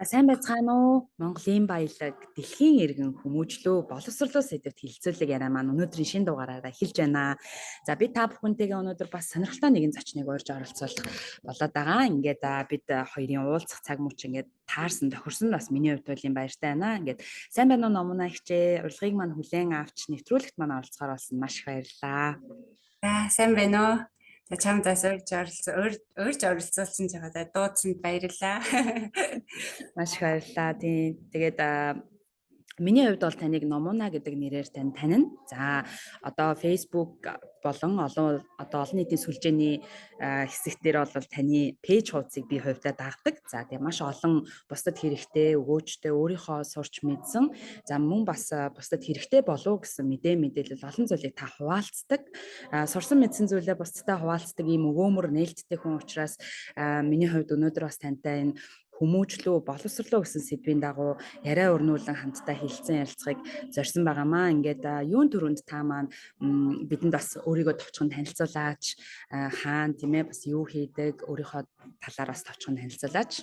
Сайн байцгаана уу? Монголын баялаг, дэлхийн иргэн хүмүүжлөө, боловсролоо сэдвт хилцүүлэг яриа маань өнөөдрийн шинэ дугаараараа эхэлж байна. За би та бүхэнтэйгээ өнөөдөр бас сонирхолтой нэгэн зочныг урьж оролцуулах болоод байгаа. Ингээд бид хоёрын уулзах цаг мөч ингээд таарсан тохирсон бас миний хувьд бол юм баяртай байна. Ингээд сайн байна уу номуна хичээ урилгыг маань хүлээн авч нэвтрүүлэгт маань оролцохоор болсон маш их баярлалаа. За сайн байна уу? За чамдаас урьж оролцуулсан жагаад дуудсанд баярлалаа. Маш их баярлалаа. Тэгээд миний хувьд бол таныг Номуна гэдэг нэрээр танина. За одоо Facebook болон олон нийтийн сүлжээний хэсэгтэр бол таны пэйж хуудсыг би хувьдаа дагдаг. За тэгээ маш олон бусдад хэрэгтэй, өгөөжтэй, өөрийнхөө сурч мэдсэн. За мөн бас бусдад хэрэгтэй болов гэсэн мэдээлэл олон зүйлийг та хуваалцдаг. Сурсан мэдсэн зүйлээ бусдад хуваалцдаг ийм өгөөмөр нээлттэй хүн учраас миний хувьд өнөөдөр бас тантай энэ хүмүүжлөө, боловсрлоо гэсэн сэдвийн дагуу яриа өрнүүлэн хамтдаа хэлсэн ярилцахыг зорьсон байгаамаа. Ингээд юун төрөнд та маань бидэнд бас өөрийгөө товчхон танилцуулаач, хаана тийм ээ бас юу хийдэг, өөрийнхөө талаар бас товчхон танилцуулаач.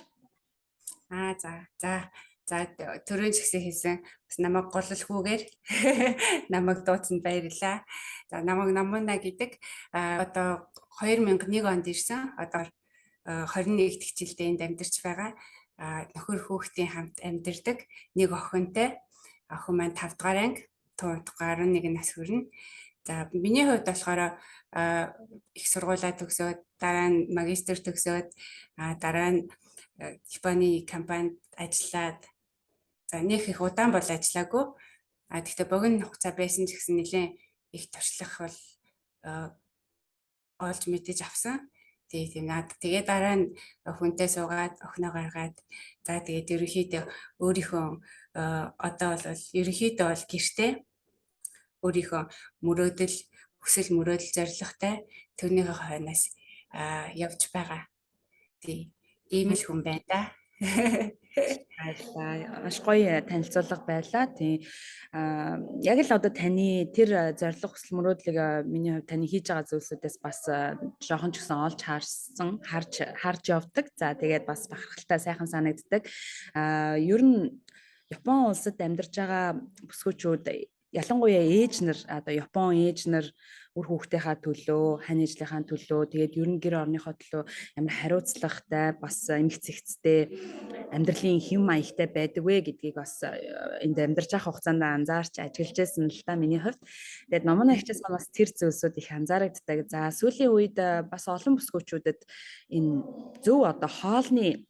За төрөөж гисэн хийсэн бас намайг голлохгүйгээр намайг дуудсанд баярлалаа. За намайг Номуна гэдэг одоо 2001 онд ирсэн. Одоо 21 дэх жилдээ энд амьдарч байгаа. Нөхөр хүүхдийн хамт амьдардаг. Нэг охинтой. Охин маань 5 дугаар анги, 11 нас хүрнэ. За миний хувьд болохоор их сургуулаа төгсөөд дараа нь магистр төгсөөд дараа нь Японы компанид ажиллаад за нэг их удаан бол ажиллаагүй. Гэхдээ богино хугацаа байсан ч гэсэн нэлээд их туршлах бол олж мэдэж авсан. Тэгээ дараа нь хүнтэй суугаад охиноо гаргаад за тэгээд ерөнхийдөө өөрийнхөө одоо бол ерөнхийдөө бол гэртээ өөрийнхөө мөрөөдөл хүсэл мөрөөдөл зорилготой тэрнийхээ хойноос явж байгаа. Ийм л хүн байна да. Баярлалаа. Маш гоё танилцуулга байлаа. Тийм. Яг л одоо таны тэр зорилго хүсэл мөрөөдлийг миний хувьд таны хийж байгаа зүйлсүүдээс бас жоохон ч гэсэн олж харж явдаг. За тэгээд бас бахархалтай сайхан санагддаг. Ер нь Япон улсад амьдарч байгаа бүсгүүчүүд ялангуяа ээж нар одоо Япон ээж нар үр хүүхдийнхаа төлөө, хань ээжлийнхаа төлөө, тэгээд ер нь гэр орныхоо төлөө ямар хариуцлагатай, бас эмгцэгцтэй амьдралын хэм маягтай байдаг вэ гэдгийг бас энд амьдарч байгаа хугацаанд анзаарч ажиглаж байсан л та миний хувьд. Тэгээд Номуна хичээс маань бас тэр зүйлсүүд их анзаарэгддэг. За сүүлийн үед бас олон бүсгүүчүүдэд энэ зөв одоо хоолны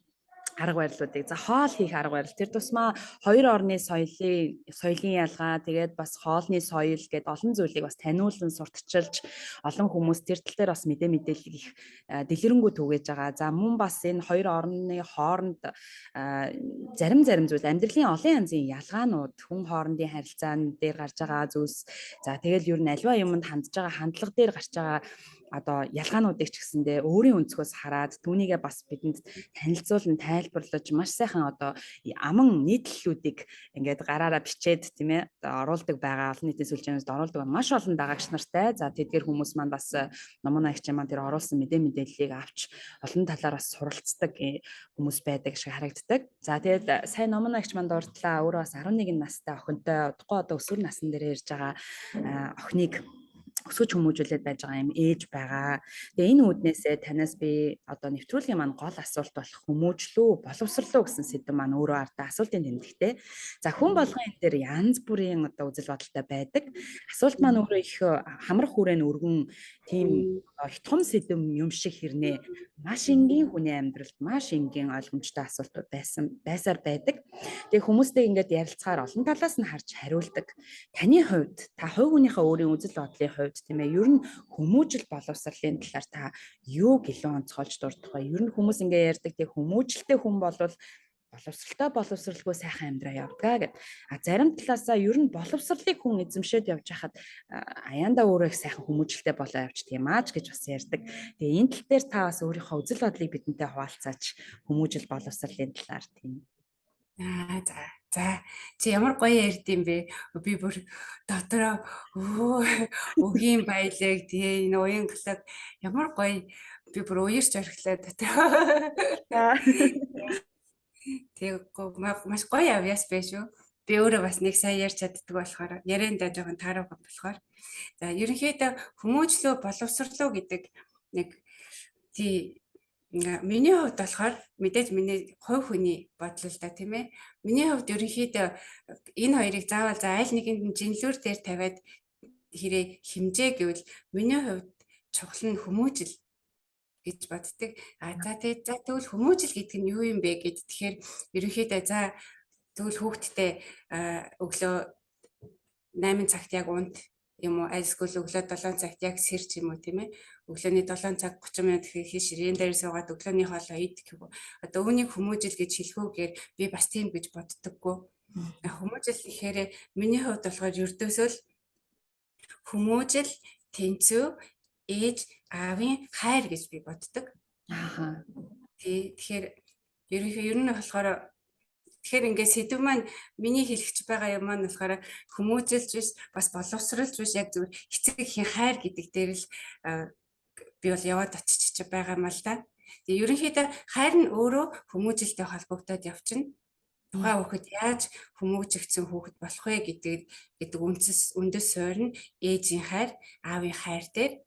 арга барилуудыг хоол хийх арга барил тэр тусмаа хоёр орны соёлын ялгаа тэгээд бас хоолны соёл гэдээ олон зүйлийг бас таниулан сурталчилж олон хүмүүс тэр тал дээр бас мэдээлэл их дэлгэрэнгүй түгээж байгаа. За мөн бас энэ хоёр орны хооронд зарим зүйл амьдралын олон янзын ялгаанууд хүн хоорондын харилцаан дээр гарч байгаа зүйлс за тэгэл ер нь альва юмд хандж байгаа хандлага дээр гарч байгаа одоо ялгаануудыг ч гэсэндээ өөрийн өнцгөөс хараад түүнийгээ бас бидэнд танилцуулан тайлбарлаж маш сайхан одоо аман нийтлэлүүдийг ингээд гараараа бичээд тийм ээ оруулдаг байгаа олон нийтийн сүлжээнээс оруулдаг маш олон дагагч нартай за тэдгээр хүмүүс маань бас Номуна хичээн маань тэр оруулсан мэдээллийг авч олон талаар бас суралцдаг хүмүүс байдаг шиг харагддаг. За тэгээд сайн Номуна хич маань дурдлаа өөрөө бас 11 настай охинтой одоо өсвөр насны дээр ирж байгаа охиныг өсөж хүмүүжүүлээд байж байгаа юм ээж байгаа. Тэгээ энэ үүднээсээ танаас би одоо нэвтрүүлгийн маань гол асуулт болох хүмүүжлөө, боловсрлоо гэсэн сэдэв маань өөрөө ардаа асуултын тэмдэгтэй. За хүн болгон энэ дээр янз бүрийн одоо үзэл бодолтой байдаг. Асуулт маань өөрөө их хамрах хүрээний өргөн тийм хитхун сэдэв юм шиг хэрнээ маш энгийн хүний амьдралд маш энгийн ойлгомжтой асуултууд байсаар байдаг. Тэгээ хүмүүстэй ингээд ярилцахаар олон талаас нь харж хариулдаг. Таны хувьд та хувь хүнийхээ өөрийн үзэл бодлын хувьд тийм ээ ер нь хүмүүжил боловсролын талаар та юу гэлэн онцгойлж дурдах вэ? Ер нь хүмүүс ингээ ярьдаг тийм хүмүүжилтэй хүн болвол боловсралгүй сайхан амьдраа явдгаа гэд. Зарим талаасаа ер нь боловсролыг хүн эзэмшээд явж хахад аяанда өөрөө их сайхан хүмүүжилтэй болоо явчих юм ааж гэж бас ярьдаг. Тэгээ энэ тал дээр та бас өөрийнхөө үзэл бодлыг бидэнтэй хуваалцаач хүмүүжил боловсролын талаар тийм. За чи ямар гоё ярьд юм бэ? Би бүр дотроо өгийн баялаг тэгээ энэ уянгалаг ямар гоё би бүр уярч орхилоо дотроо. Тэгэхгүй маш гоё авьяас байж юу. Би өөрөө бас нэг сая ярьж чаддаг болохоор яриандаа жоохон таараагаа болохоор. За ерөнхийдөө хүмүүжлөө боловсрлоо гэдэг нэг тий миний хувьд болохоор мэдээж миний хувь хүний бодол л да тийм ээ. Миний хувьд ерөнхийдөө энэ хоёрыг заавал за аль нэгэнд нь жинлүүр дээр тавиад хэрэг хэмжээ гэвэл миний хувьд чухал нь хүмүүжил гэж боддог. За тэгвэл хүмүүжил гэдэг нь юу юм бэ гэд тэгэхээр ерөнхийдөө за тэгвэл хүүхдтэй өглөө 8 цагт яг унт юм уу альсгүй өглөө 7 цагт яг сэр ч юм уу тийм ээ. Өглөөний 7 цаг 30 минут хийх ширээн дээр суугаад өглөөний хоолоо идэх гэх. Одоо үүнийг хүмүүжил гэж хэлэхүүгээр би бас тийм гэж боддоггүй. Хүмүүжил гэхээр миний хувьд болохоор ердөөсөө л хүмүүжил тэнцүү ээж аавын хайр гэж би боддог. Ааха. Тэгэхээр ер нь болохоор тэгэхээр ингээд сэдв маань миний хэлэгч байгаа юм маань болохоор хүмүүжүүлж биш бас боловсруулж биш яг зөв эцэг эхийн хайр гэдэг дээр л би бол яваад очиж байгаа юм л да. Тэгээ ерөнхийдөө хайр нь өөрөө хүмүүжлэлтэй холбогдоод явчихна. Тухайн хүүхэд яаж хүмүүжигдсэн хүүхэд болох вэ гэдэг үндэс суурь нь ээжийн хайр, аавын хайр дээр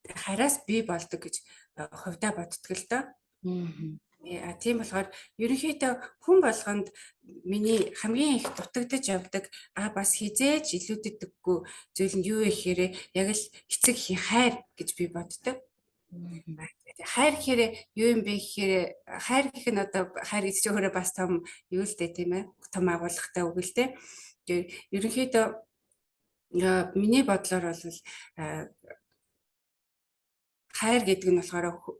хайраас бий болдог гэж хувьдаа боддог л доо. Тийм болохоор ерөнхийдөө хүн болгонд миний хамгийн их дутагдж явдаг бас хизээж илүүддэггүй зүйл нь юу вэ гэхээр яг л эцэг эхийн хайр гэж би боддог. Хайр гэхээр юу юм бэ гэхээр хайр гэх нь одоо хайр гэж өөрөө бас том юу л дээ тийм ээ том агуулгатай үг л дээ. Ерөнхийдөө миний бодлоор бол хайр гэдэг нь болохоор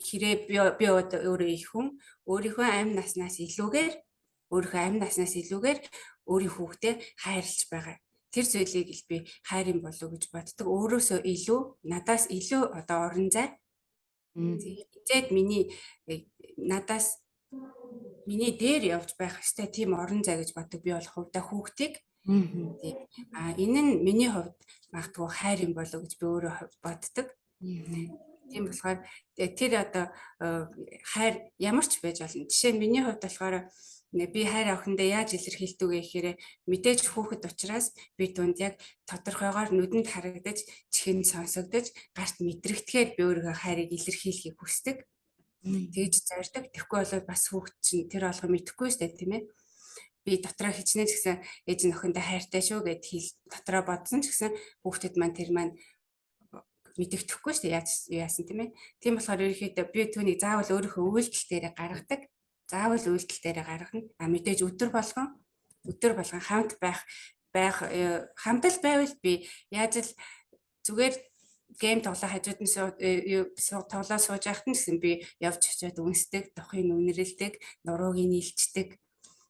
хэрэг би өөрөө их хүн өөрийнхөө амь наснаас илүүгээр өөрийн хүүхдээ хайрлаж байгаа. Тэр зүйлийг л би хайр юм болов уу гэж боддог. Өөрөөсөө илүү надаас илүү одоо орон зай. Зээд миний дээр явж байх ёстой тийм орон зай гэж боддог. Би бол хувьдаа хүүхдийг энэ нь миний хувьд магадгүй хайр юм болов уу гэж би өөрөө боддог. Тийм болохоор тэр одоо хайр ямар ч байж болно. Жишээ нь миний хувьд болохоор би хайр авахндаа яаж илэрхийлдэг вэ гэхээр мэдээж хүүхэд учраас би түнд яг тодорхойгоор нүдэнд харагдаж, чихэнд сонсогдож, гарт мэдрэгдэхээр би өөрийнхөө хайрыг илэрхийлэхийг хүсдэг. Тэгж зорддог. Тэгэхгүй бол бас хүүхэд чинь тэр алга мэдэхгүй шүү дээ, тийм ээ. Би дотроо хичнээн ч гэсэн ээж нөхөндөө хайртай шүү гэд дотроо бодсон ч гэсэн хүүхдэд маань тэр маань мэдэгдэхгүй шүү дээ яасан тийм ээ. Тийм болохоор ерөнхийдөө би түүнийг заавал өөрийнхөө үйлдэл дээр гаргадаг. Заавал үйлдэл дээр гаргана. Мэдээж өдөр болгон хамт хамтал байвал би яаж л зүгээр гейм тоглоо хажууд нь тоглоо сууж байхад нь гэсэн би явж очиод үнсдэг, дохыг үнэрлдэг, нурууг нийлчдэг.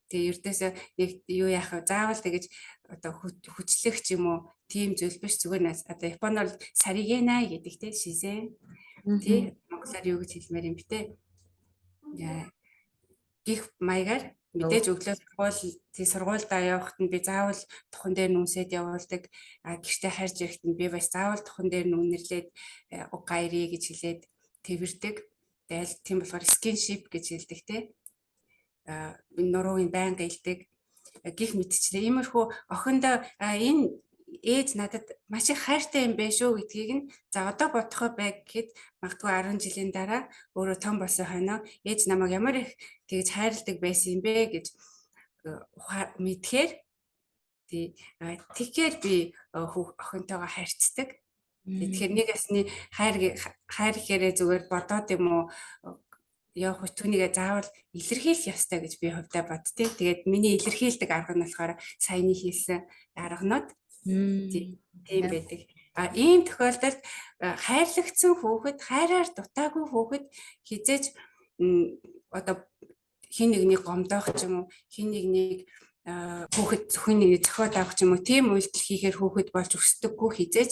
Тэгээ ердөөсөө нэг юу яах вэ? Заавал тэгэж одоо хүчлэх ч юм уу тийм зүйл биш зүгээр нас одоо Японоор саригэнай гэдэг те шизэн тий монголоор юу гэж хэлмээр юм бэ те гих маягаар мэдээж өглөө сургуульдаа явахад нь би заавал тухан дээр нүнсэд явуулдаг гэртээ харж ирэхэд нь би бас заавал тухан дээр нүнэрлээд угайрий гэж хэлээд тэрвэрдэг. Тэгэл тийм болохоор скиншип гэж хэлдэг те нуруугийн байнга илдэг гих мэдчлээ. Иймэрхүү охиндоо энэ ээж надад маш их хайртай юм бэ шүү гэдгийг нь за одоо бодохоо байг гэхэд магадгүй 10 жилийн дараа өөрөө том болсон хойноо ээж намайг ямар их тэгж хайрладаг байсан юм бэ гэж мэдхээр тэгэхээр би охинтойгоо харьцдаг. Тэгэхээр нэг ясны хайр гэхээрээ зүгээр бодоод юм уу явах түүнийгээ заавал илэрхийлэх ёстой гэж би хувьдаа боддیں۔ Тэгээд миний илэрхийлдэг арга нь болохоор саяны хийсэн арганууд тийм байдаг. Ийм тохиолдолд хайрлагдсан хүүхэд, хайраар дутаагүй хүүхэд хизээж одоо хин нэгнийг гомдоох ч юм уу, хин нэгнийг хүүхэд зөвхөн нэг зохиод авах ч юм уу, тийм үйлдэл хийхээр хүүхэд болж өсдөггүй хизээж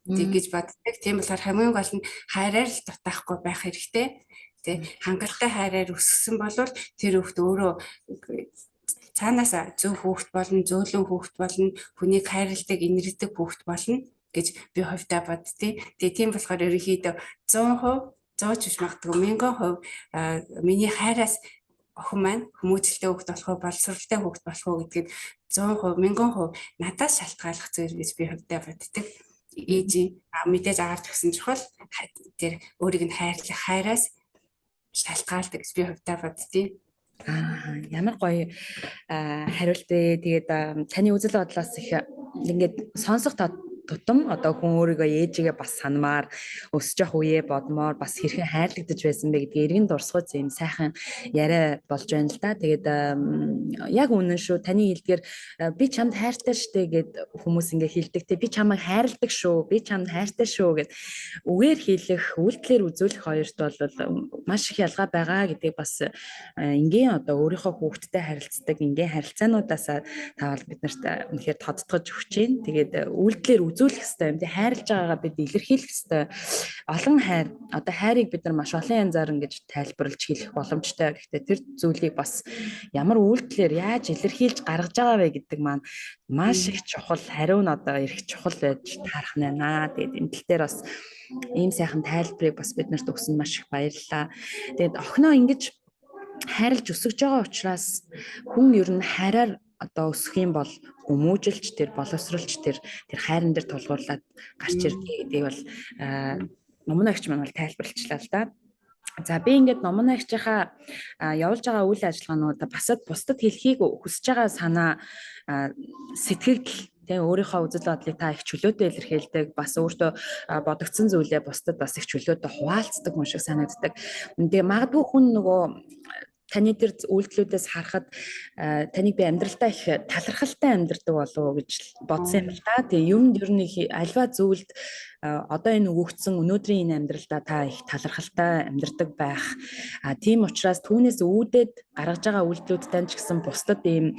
гэж боддог. Тийм болохоор хамгийн гол нь хайраар л дутаахгүй байх хэрэгтэй. Хангалттай хайраар өссөн бол тэр хүүхд өөрөө цаанаас зөв хүүхд болно, зөөлөн хүүхд болно, хүнийг хайрладаг, инэрдэг хүүхд болно гэж би хувьдаа боддیں۔ Тэгээ тийм болохоор ерөнхийдөө 100% 100 ч биш магадгүй 1000% миний хайраас охин маань хүмүүжлтэй хүүхэд болох уу, боловсролтой хүүхэд болох уу гэдгийг 100%, 1000% надаас шалтгааллах зүйл гэж би хувьдаа боддог. Ээжийн мэдээж аавч гэсэн чухал тэр өөрийг нь хайрлах хайраас шалтгаалдаг гэж би хувьдаа боддгийг. Ямар гоё хариулт вэ. Тэгээд таны үзэл бодлоос их ингээд сонсох тутам одоо хүн өөрийгөө ээжигээ бас санамаар өсөж явах үеэ бодмоор бас хэрхэн хайрлагдаж байсан бэ гэдгийг эргэн дурсгаж юм сайхан яриа болж байна л да. Тэгээд яг үнэн шүү. Таны хэлдгээр би чамд хайртай штэ гэд хүмүүс ингээ хэлдэг те. Би чамайг хайрладаг шүү. Би чамд хайртай шүү гэд үгээр хэлэх, үйлдэлээр үзүүлэх хоёрт бол маш их ялгаа байгаа гэдгийг бас ингийн одоо өөрийнхөө хүүхдтэй харилцдаг ингийн харилцаануудаас таавал биднэрт үнэхээр тодтогч өгч जैन. Тэгээд үйлдэлээр үзүүлэх хэрэгтэй юм. Тэг хайрлаж байгаагаа бид илэрхийлэх хэрэгтэй. Олон хайр, одоо хайрыг бид нар маш олон янзаар ингэж тайлбарлаж хэлэх боломжтой. Гэхдээ тэр зүйлийг бас ямар үйлдэлээр яаж илэрхийлж гаргаж байгаа вэ гэдэг маань маш их чухал, хариу нь одоо их чухал байж таарах нэ. Тэгээд энэ тал дээр бас ийм сайхан тайлбарыг бас биднэрт өгсөнд маш их баярлалаа. Тэгээд охиноо ингэж хайрлж өсөж байгаа учраас хүн ер нь хайраар одоо өсөх юм бол хүмүүжилж тэр боловсруулж тэр хайран дээр тулгуурлаад гарч ирдэг гэдгийг бол номон агч маань бол тайлбарлалчлаа л да. За би ингээд номон агчийнхаа явуулж байгаа үйл ажиллагаануудаа бусдад хэлхийг хүсэж байгаа санаа сэтгэл тэг өөрийнхөө үзэл бодлыг та их чөлөөтэй илэрхийлдэг, бас өөртөө бодогдсон зүйлээ бусдад бас их чөлөөтэй хуваалцдаг хүн шиг санагддаг. Тэгээ магадгүй хүн нөгөө таны тэр үйлдэлүүдээс харахад таныг би амьдралдаа их талархалтай амьдрдаг болов уу гэж бодсон юм л та. Тэгээ юмд ер нь альва зүйлд одоо энэ өгөгдсөн өнөөдрийн энэ амьдралдаа та их талархалтай амьдрдаг байх. Тийм учраас түүнээс үүдээд гаргаж байгаа үйлдэлүүдтэй ч гэсэн бусдад ийм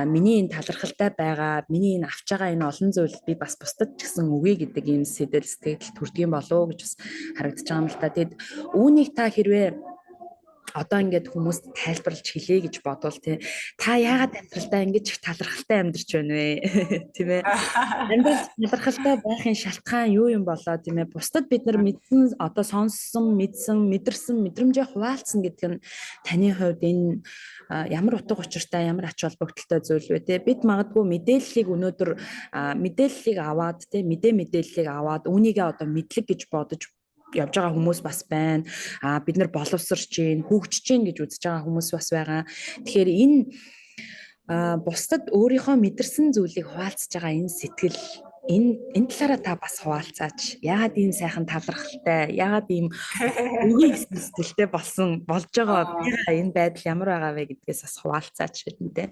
миний энэ талархалтай байгаа, миний энэ авч байгаа энэ олон зүйл би бас бусдад ч гэсэн өгье гэдэг ийм сэтгэл төрдөг юм болов уу гэж бас харагдаж байгаа юм л та. Тэгэд үүнийг та хэрвээ одоо ингээд хүмүүст тайлбарлаж хэлье гэж бодвол тий та яагаад амьдралдаа ингэж их талархалтай амьдарч байна вэ тийм ээ амьдрал талархалтай байхын шалтгаан юу юм болоо тийм ээ бусдад бид нар мэдсэн одоо сонссон мэдсэн мэдэрсэн мэдрэмжээ хуваалцсан гэдэг нь таны хувьд энэ ямар утга учиртай ямар ач холбогдолтой зүйл вэ тий бид магадгүй мэдээллийг өнөөдөр мэдээллийг аваад тий мэдээллийг аваад үүнийгээ одоо мэдлэг гэж бодож явж байгаа хүмүүс бас байна. Бид нар боловсрч гин, хөгжиж гин гэж үзэж байгаа хүмүүс бас байгаа. Тэгэхээр энэ бусдад өөрийнхөө мэдэрсэн зүйлийг хуваалцаж байгаа энэ сэтгэл энэ талаараа та бас хуваалцаач. Яагаад ийм сайхан талархалтай, яагаад ийм үгийн сэтгэлтэй болж байгаа энэ байдал ямар байгаа вэ гэдгээс бас хуваалцаач бидэнтэй.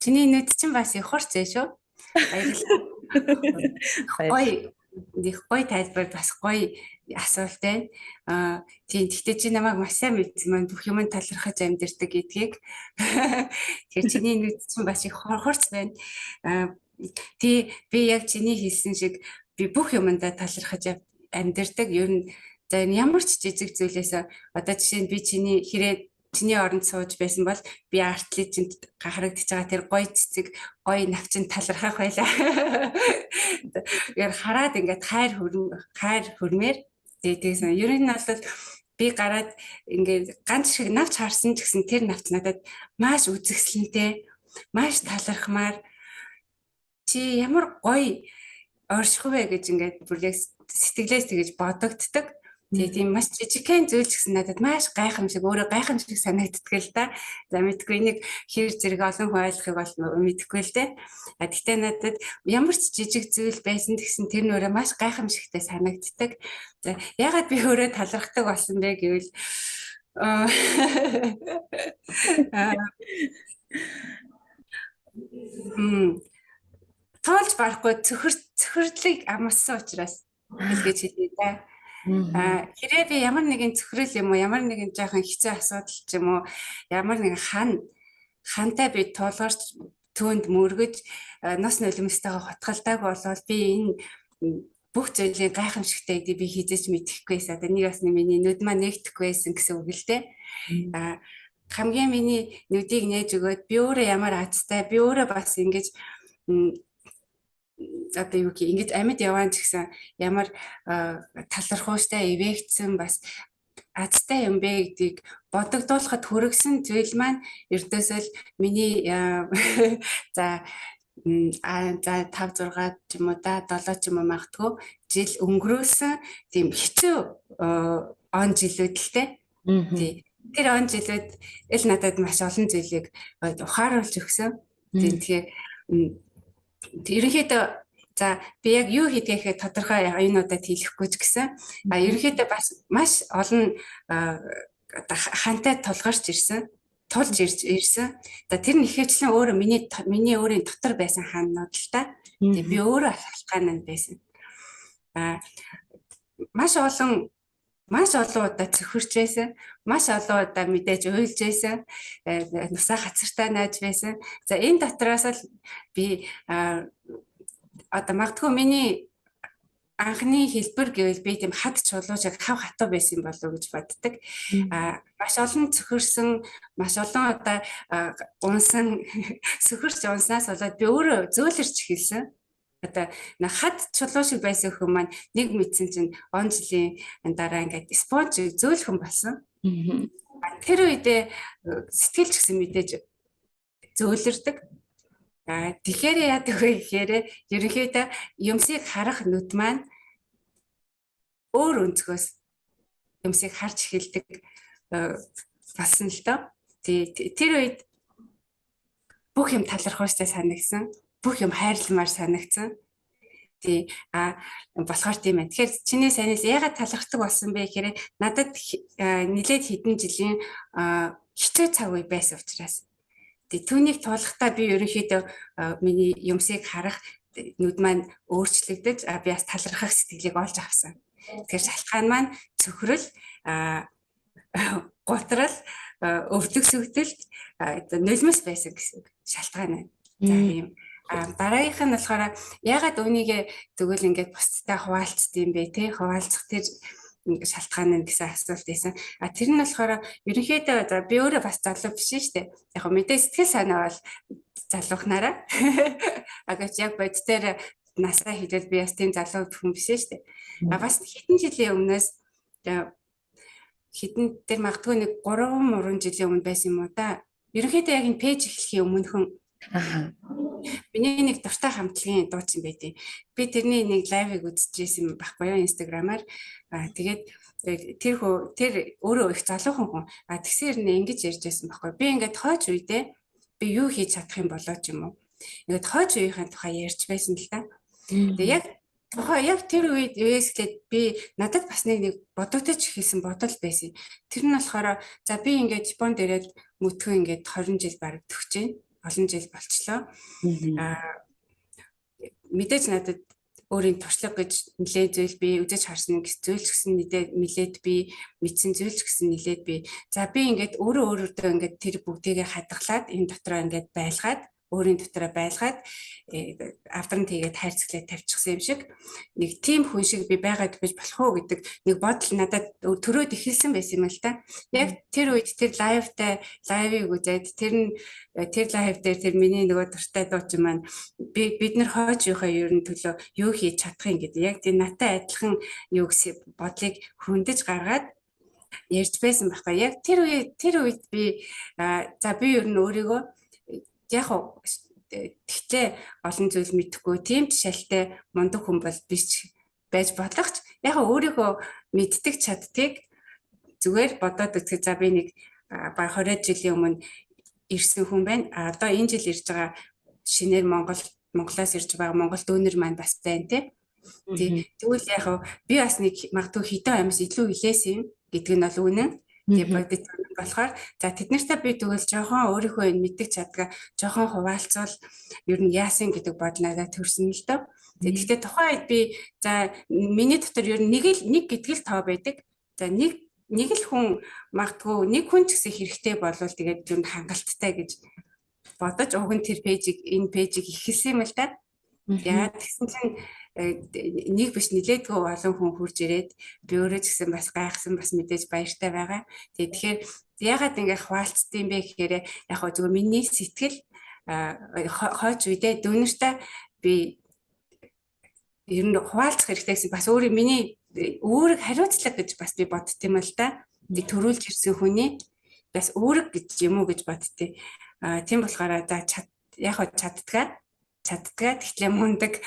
Чиний нүд чинь бас их хурц шүү. Баярлалаа. Их гоё тайлбар бас гоё асуулт байна. Тийм гэхдээ чи намайг маш сайн мэдсэн маань бүх юм талархаж амьдэрдэг гэдгийг. Тэгэхээр чиний нүд чинь бас их хурц байна. Би яг чиний хэлсэн шиг би бүх юмдаа талархаж амьдэрдэг. Ер нь за ямар ч жижиг зүйлээс одоо жишээ нь би чиний оронд сууж байсан бол би артличэнд харагдаж байгаа тэр гоё цэцэг гоё навчин талархах байлаа. Яг хараад ингээд хайр хөрмээр тэгсэн. Ер нь бол би гараад ингээд ганц шиг навч харсан ч гэсэн тэр навч надад маш үзэсгэлэнтэй, маш талархмаар чи ямар гоё орших вэ гэж ингээд бүр яг сэтгэлээс тэгэж бодогддог. Тийм маш жижигхэн зүйл гэсэн надад маш гайхамшиг өөрөө гайхамшиг санагддаг л да. За мэдгүй нэг хэр зэрэг олон хүн ойлгохыг бол мэдэхгүй л дээ. Гэхдээ надад ямар ч жижиг зүйл байсан гэсэн тэр нөрөө маш гайхамшигтай санагддаг. За ягаад би өөрөө талархдаг болсон бэ гэвэл тоолж барахгүй цөхрөлийг амссан учраас хэлгэж хэлээ да. Хэрэг би ямар нэгэн цөхрөл юм уу, ямар нэгэн жоохон хэцүү асуудал ч юм уу, ямар нэгэн хантай би тулгарч түүнд мөргөж нос нулимстайгаа хотголдаг болвол би энэ бүх зүйлийн гайхамшигтай гэдгийг би хизээч мэдэхгүйсэн. Одоо нэг бас миний нүд маань нэгдэхгүйсэн гэсэн үг л дээ. Хамгийн миний нүдийг нээж өгөөд би өөрөө ямар азтай, би өөрөө бас ингэж одоо юу гэх ингэж амьд яваан ч гэсэн ямар талархууштай эвээгдсэн бас азтай юм бэ гэдгийг бодогдуулахад хүргэсэн зүйл маань ердөөсөө л миний за за 5 6 ч юм уу да 7 ч юм уу магадгүй жил өнгөрөөсөн тийм хэцүү он жилүүд л те. Тий. Тэр он жилүүд ил надад маш олон зүйлийг ухааруулж өгсөн. Тэгэхээр ерөнхийдөө за би яг юу хийдгээхээ тодорхой оюунуудад хэлэхгүй ч гэсэн ерөнхийдөө бас маш олон хантай тулж ирсэн. За тэр нь ихэвчлэн өөрөө миний өөрийн дотор байсан хаанууд л та. Тэгээ би өөрөө шалтгаан нь байсан. Маш олон удаа цөхөрч байсан. Маш олон удаа мэдээж уйлж байсан. Нусаа хацартаа нааж байсан. За энэ дотроос л би одоо магадгүй миний анхны хэлбэр гэвэл би тийм хад чулуужаг хав хатуу байсан болов уу гэж боддог. Маш олон цөхөрсөн, маш олон удаа унсан, цөхөрч унснаас болоод би өөрөө зөөлрч эхэлсэн. Одоо хад чулуу шиг байсан хүмүүс маань нэг мэдсэн чинь он жилийн дараа ингээд спонж зөөлхөн болсон. Тэр үедээ сэтгэлч гэсэн мэдээж зөөлрдөг. Тэгэхээр яадаг вэ гэхээр ерөнхийдөө юмсыг харах нүд маань өөр өнцгөөс юмсыг харж эхэлдэг болсон л доо. Тэр үед бүх юм талархууштай санагдсан. Бүх юм хайрламар санагдсан. Болохоор тийм ээ. Тэгэхээр чиний сайнаас яагаад талархдаг болсон бэ гэхээр надад нэлээд хэдэн жилийн хэцүү цаг үе байсан учраас. Түүнийг туулахдаа би ерөнхийдөө миний юмсыг харах нүд маань өөрчлөгдөж би бас талархах сэтгэлийг олж авсан. Тэгэхээр шалтгаан маань цөхрөл, гутрал, өвдөг сүгдэл, нулимс байсан гэсэн шалтгаан байна. За ийм дараагийнх нь болохоор ягаад үүнийг тэгвэл ингээд бусдтай хуваалцдсан бэ те хуваалцах тэр шалтгаан нь гэсэн асуулт байсан. Тэр нь болохоор ерөнхийдөө би өөрөө бас залуу биш шүү дээ. Яг мэдээ сэтгэл санаа бол залуухнараа. Агаач яг бодтоор насаа хэлэл би бас тийм залуу хүн биш шүү дээ. Бас хэдэн жилийн өмнөөс хэдэн тэр магадгүй нэг 3 жилийн өмнө байсан юм уу да. Ерөнхийдөө яг энэ пэйж эхлэхийн өмнөхөн миний нэг дуртай хамтлагийн дуучин байдیں۔ Би тэрний нэг лайвыг үзчихсэн байхгүй юу инстаграмаар. Тэгээд тэр өөрөө их залуухан хүн. Тэгсээр нэ ингэж ярьж байсан байхгүй. Би ингээд хойч үедээ би юу хийж чадах юм болоо ч юм уу. Ингээд хойч үеийн тухай ярьж байсан л та. Тэгээд яг тэр үед юуэсгэлээд би надад бас нэг бодогдож эхэлсэн бодол байсан. Тэр нь болохоор за би ингээд Японд ирээд мөтгөө ингээд 20 жил бараг төгч जैन. Олон жил болчлоо. Мэдээж надад өөрийн туршлага гэж нэлээд зүйл би үзэж харсан зүйл ч гэсэн нэлээд би мэдсэн зүйл ч гэсэн нэлээд би. За би ингээд өөртөө ингээд тэр бүгдийгээ хадгалаад энэ дотроо ингээд байлгаад өөрийн дотроо байлгаад авдран тэгээд хайрцаглаад тавьчихсан юм шиг нэг тийм хүн шиг би байгаад гэж болох уу гэдэг нэг бодол надад төрөөд эхэлсэн байсан юм л та. Яг тэр үед тэр лайвыг үзээд тэр лайв дээр тэр миний нөгөө дуртай дуучин маань бид нар хойч юухаа ерөн төлөө юу хийж чадах юм гэдэг яг тэр натаа адилхан юу гэсэн бодлыг хөндөж гаргаад ярьж байсан байхгүй. Яг тэр үед би за би ер нь өөрийгөө яг тэгтээ олон зүйл мэдэхгүй тийм тушаалтай мундаг хүн бол биш байж болох ч яг өөрийгөө мэддэг чаддгийг зүгээр бодоод үзэх. За би нэг баг 20 жилийн өмнө ирсэн хүн байна. Одоо энэ жил ирж байгаа шинээр Монголоос ирж байгаа Монгол дүүнер маань бас байна тий. Тэгвэл яг би бас нэг магадгүй хитэн амьс илүү илээсэн юм гэдэг нь бол үнэн. Тэгээд бодит болохоор за тэд нартай би тэгвэл жоохон өөрийнхөө энэ мэддэг чадгаа жоохон хуваалцвал ер нь яасан гэдэг бодол надад төрсөн л доо. Тэгэхдээ тухайн үед би за миний дотор ер нь нэг гэдгэл тоо байдаг. За нэг л хүн магадгүй нэг хүн ч гэсэн хэрэгтэй болвол тэгээд ер нь хангалттай гэж бодож уг нь энэ пэйжийг ихэлсэн юм л да. Яагаад гэсэн чинь нэг биш нилээдгүй олон хүн хурж ирээд би өөрөө ч гэсэн бас гайхсан бас мэдээж баяртай байгаа. Тэгэхээр яагаад ингэ хуваалцдсан бэ гэхээр яг зүгээр миний сэтгэл хойч үедээ дүүнэртэй би ер нь хуваалцах хэрэгтэй гэсэн бас өөрийн миний үүрэг хариуцлага гэж бас би боддtiin юм л да. Тэг төрүүлж ирсэн хүний бас үүрэг гэж юм уу гэж боддtiin. Тийм болохоор за яг хоо чаддгаа тэгтлээ мундаг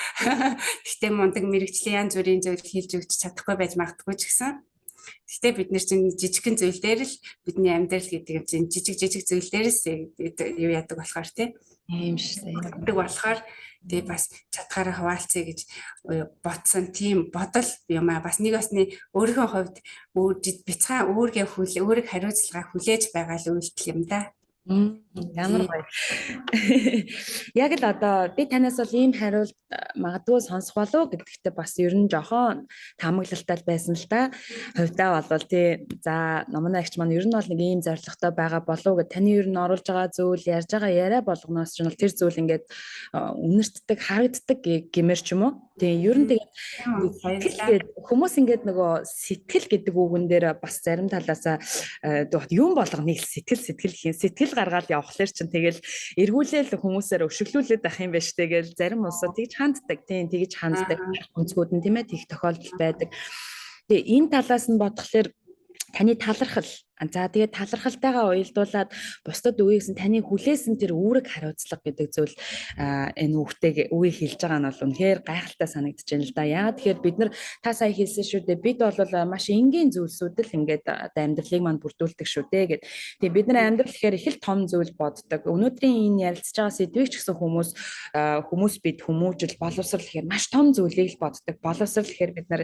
мэрэгчлийн янз бүрийн зүйл хийж өгч чадахгүй байж магадгүй ч гэсэн. Гэхдээ бид нэр чинь жижигхэн зүйл дээр л бидний амьдрал гэдэг юм чинь жижиг зүйл дээрээс юу яадаг болохоор тийм болохоор тэгээ бас чадхаараа хуваалцъя гэж бодсон тийм бодол юм аа. Бас нэг басны өөрийнхөө хувьд бяцхан өөргөө өөрийг хариуцлага хүлээж байгаа л үйлдэл юм да. Ямар гоё. Яг л одоо би танаас бол ийм хариулт магадгүй сонсох болов гэдэгтээ бас ер нь жоохон таамаглалтай байсан л да. Хувьдаа бол тий за номын агч маань ер нь бол нэг ийм зорилготой байгаа болов гэд таны ер нь оруулж байгаа зүйл ярьж байгаа яриа болгоноос ч нь бол тэр зүйл ингээд үнэртдэг харагддаг гэмээр ч юм уу. Тэгээ ер нь тэгээд хүмүүс ингээд нөгөө сэтгэл гэдэг үгэн дээр бас зарим талаасаа юм болгоныг сэтгэл гаргаад явхлаар чинь тэгэл эргүүлээл хүмүүсээр өшөглүүлээд ах юм байна штэ гэл зарим улсууд тэгж ханддаг тийм тэгж ханддаг өнцгүүд нь тийм ээ тэгх тохиолдол байдаг. Тэгээ энэ талаас нь бодглохлоор таны талархал за тэгээд талархалтайгаа уялдуулаад бусдад үеийсэн таны хүлээсэн тэр үүрэг хариуцлага гэдэг зүйл энэ үгтэйг үгийг хэлж байгаа нь бол үнэхээр гайхалтай санагдаж байна л да. Яагаад тэгэхээр бид нар та сая хэлсэн шүү дээ бид бол маш энгийн зүйлсүүд л ингээд амьдралыг манд бүрдүүлдэг шүү дээ гэд. Тэгээд бид нар амьдрал гэхээр их л том зүйл боддог. Өнөөдрийн энэ ярилцж байгаа сэдвийг ч гэсэн хүмүүс бид хүмүүжил боловсрал гэхээр маш том зүйлийг л боддог. Боловсрал гэхээр бид нар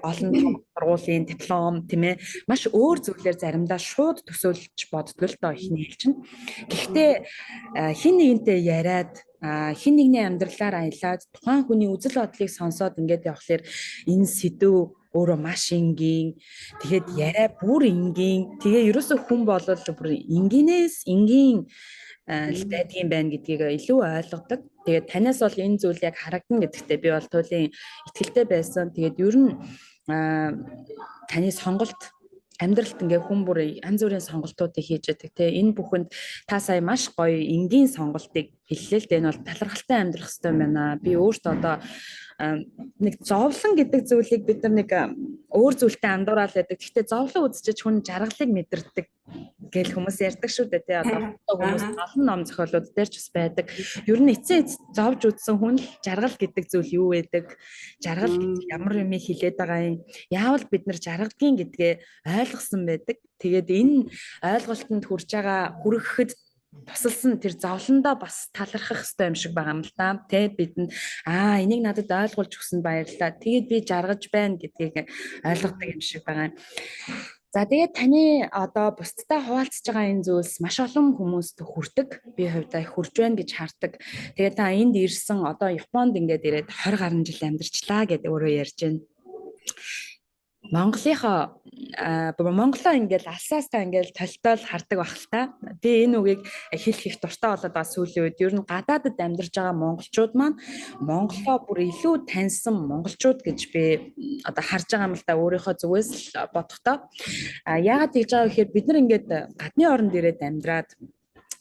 олон том сургуулийн диплом тийм ээ маш өөр зүйлээр заримдаа шууд төсөөлж боддог л доо ихний хэл чинь. Гэхдээ хин нэгнтэй яриад хин нэгний амьдралаар аялаад тухайн хүний үзэл бодлыг сонсоод ингээд явхлаэр энэ сэдв өөрөө маш энгийн. Тэгээд яриа бүр энгийн. Тэгээ ерөөсөө хүн болол бүр энгийнээс энгийн л байдгийн байна гэдгийг илүү ойлгодог. Тэгээд танаас бол энэ зүйл яг харагдана гэдэгтээ би бол туйлын итгэлтэй байсан. Тэгээд ер нь таны сонголт амьдралд ингээ хүн бүр янз бүрийн сонголтуудыг хийж байдаг те энэ бүхэнд та сая маш гоё энгийн сонголтыг хэллээ л дээ. Энэ бол талархалтай амьдрах хэрэгтэй байна. Би өөртөө одоо нэг зовлон гэдэг зүйлийг бид нар нэг өөр зүйлтэй андуураад байдаг. Гэхдээ зовлон үзчихэж хүн жаргалыг мэдэрдэг гэл хүмүүс ярьдаг шүү дээ тий. Одоо хүмүүс олон ном зохиолууд дээр ч бас байдаг. Ер нь эцээ зовж үзсэн хүн л жаргал гэдэг зүйл юу байдаг? Жаргал ямар юм хэлээд байгаа юм? Яавал бид нар жаргалгийн гэдгээ ойлгосон байдаг. Тэгээд энэ ойлголтод хүрэхэд тусалсан тэр зовлондоо бас талархах хэрэгтэй юм шиг байгаа юм л да. Тэгээд бидэнд энийг надад ойлгуулж өгсөнд баярлалаа. Тэгээд би жаргаж байна гэдгийг ойлгодог юм шиг байгаа юм. За тэгээд таны одоо бусдтай хуваалцж байгаа энэ зүйлс маш олон хүмүүст хүрдэг. Би хувьдаа их хүрж байна гэж хардаг. Тэгээд та энд ирсэн одоо Японд ингээд ирээд 20 гаруй жил амьдарчлаа гэдэг өөрөө ярьж байна. Монголоо ингээл алсаастаа ингээл толтоол хардаг байх л та. Би энэ үгийг хэлэх их дуртай болоод бас сүүлийн үед ер нь гадаадд амьдарч байгаа монголчууд маань Монголоо бүр илүү таньсан монголчууд гэж би одоо харж байгаа юм л та өөрийнхөө зүгээс л бодохдоо. Яагаад тэгж байгаа вэ гэхээр бид нар ингээд гадны оронд ирээд амьдраад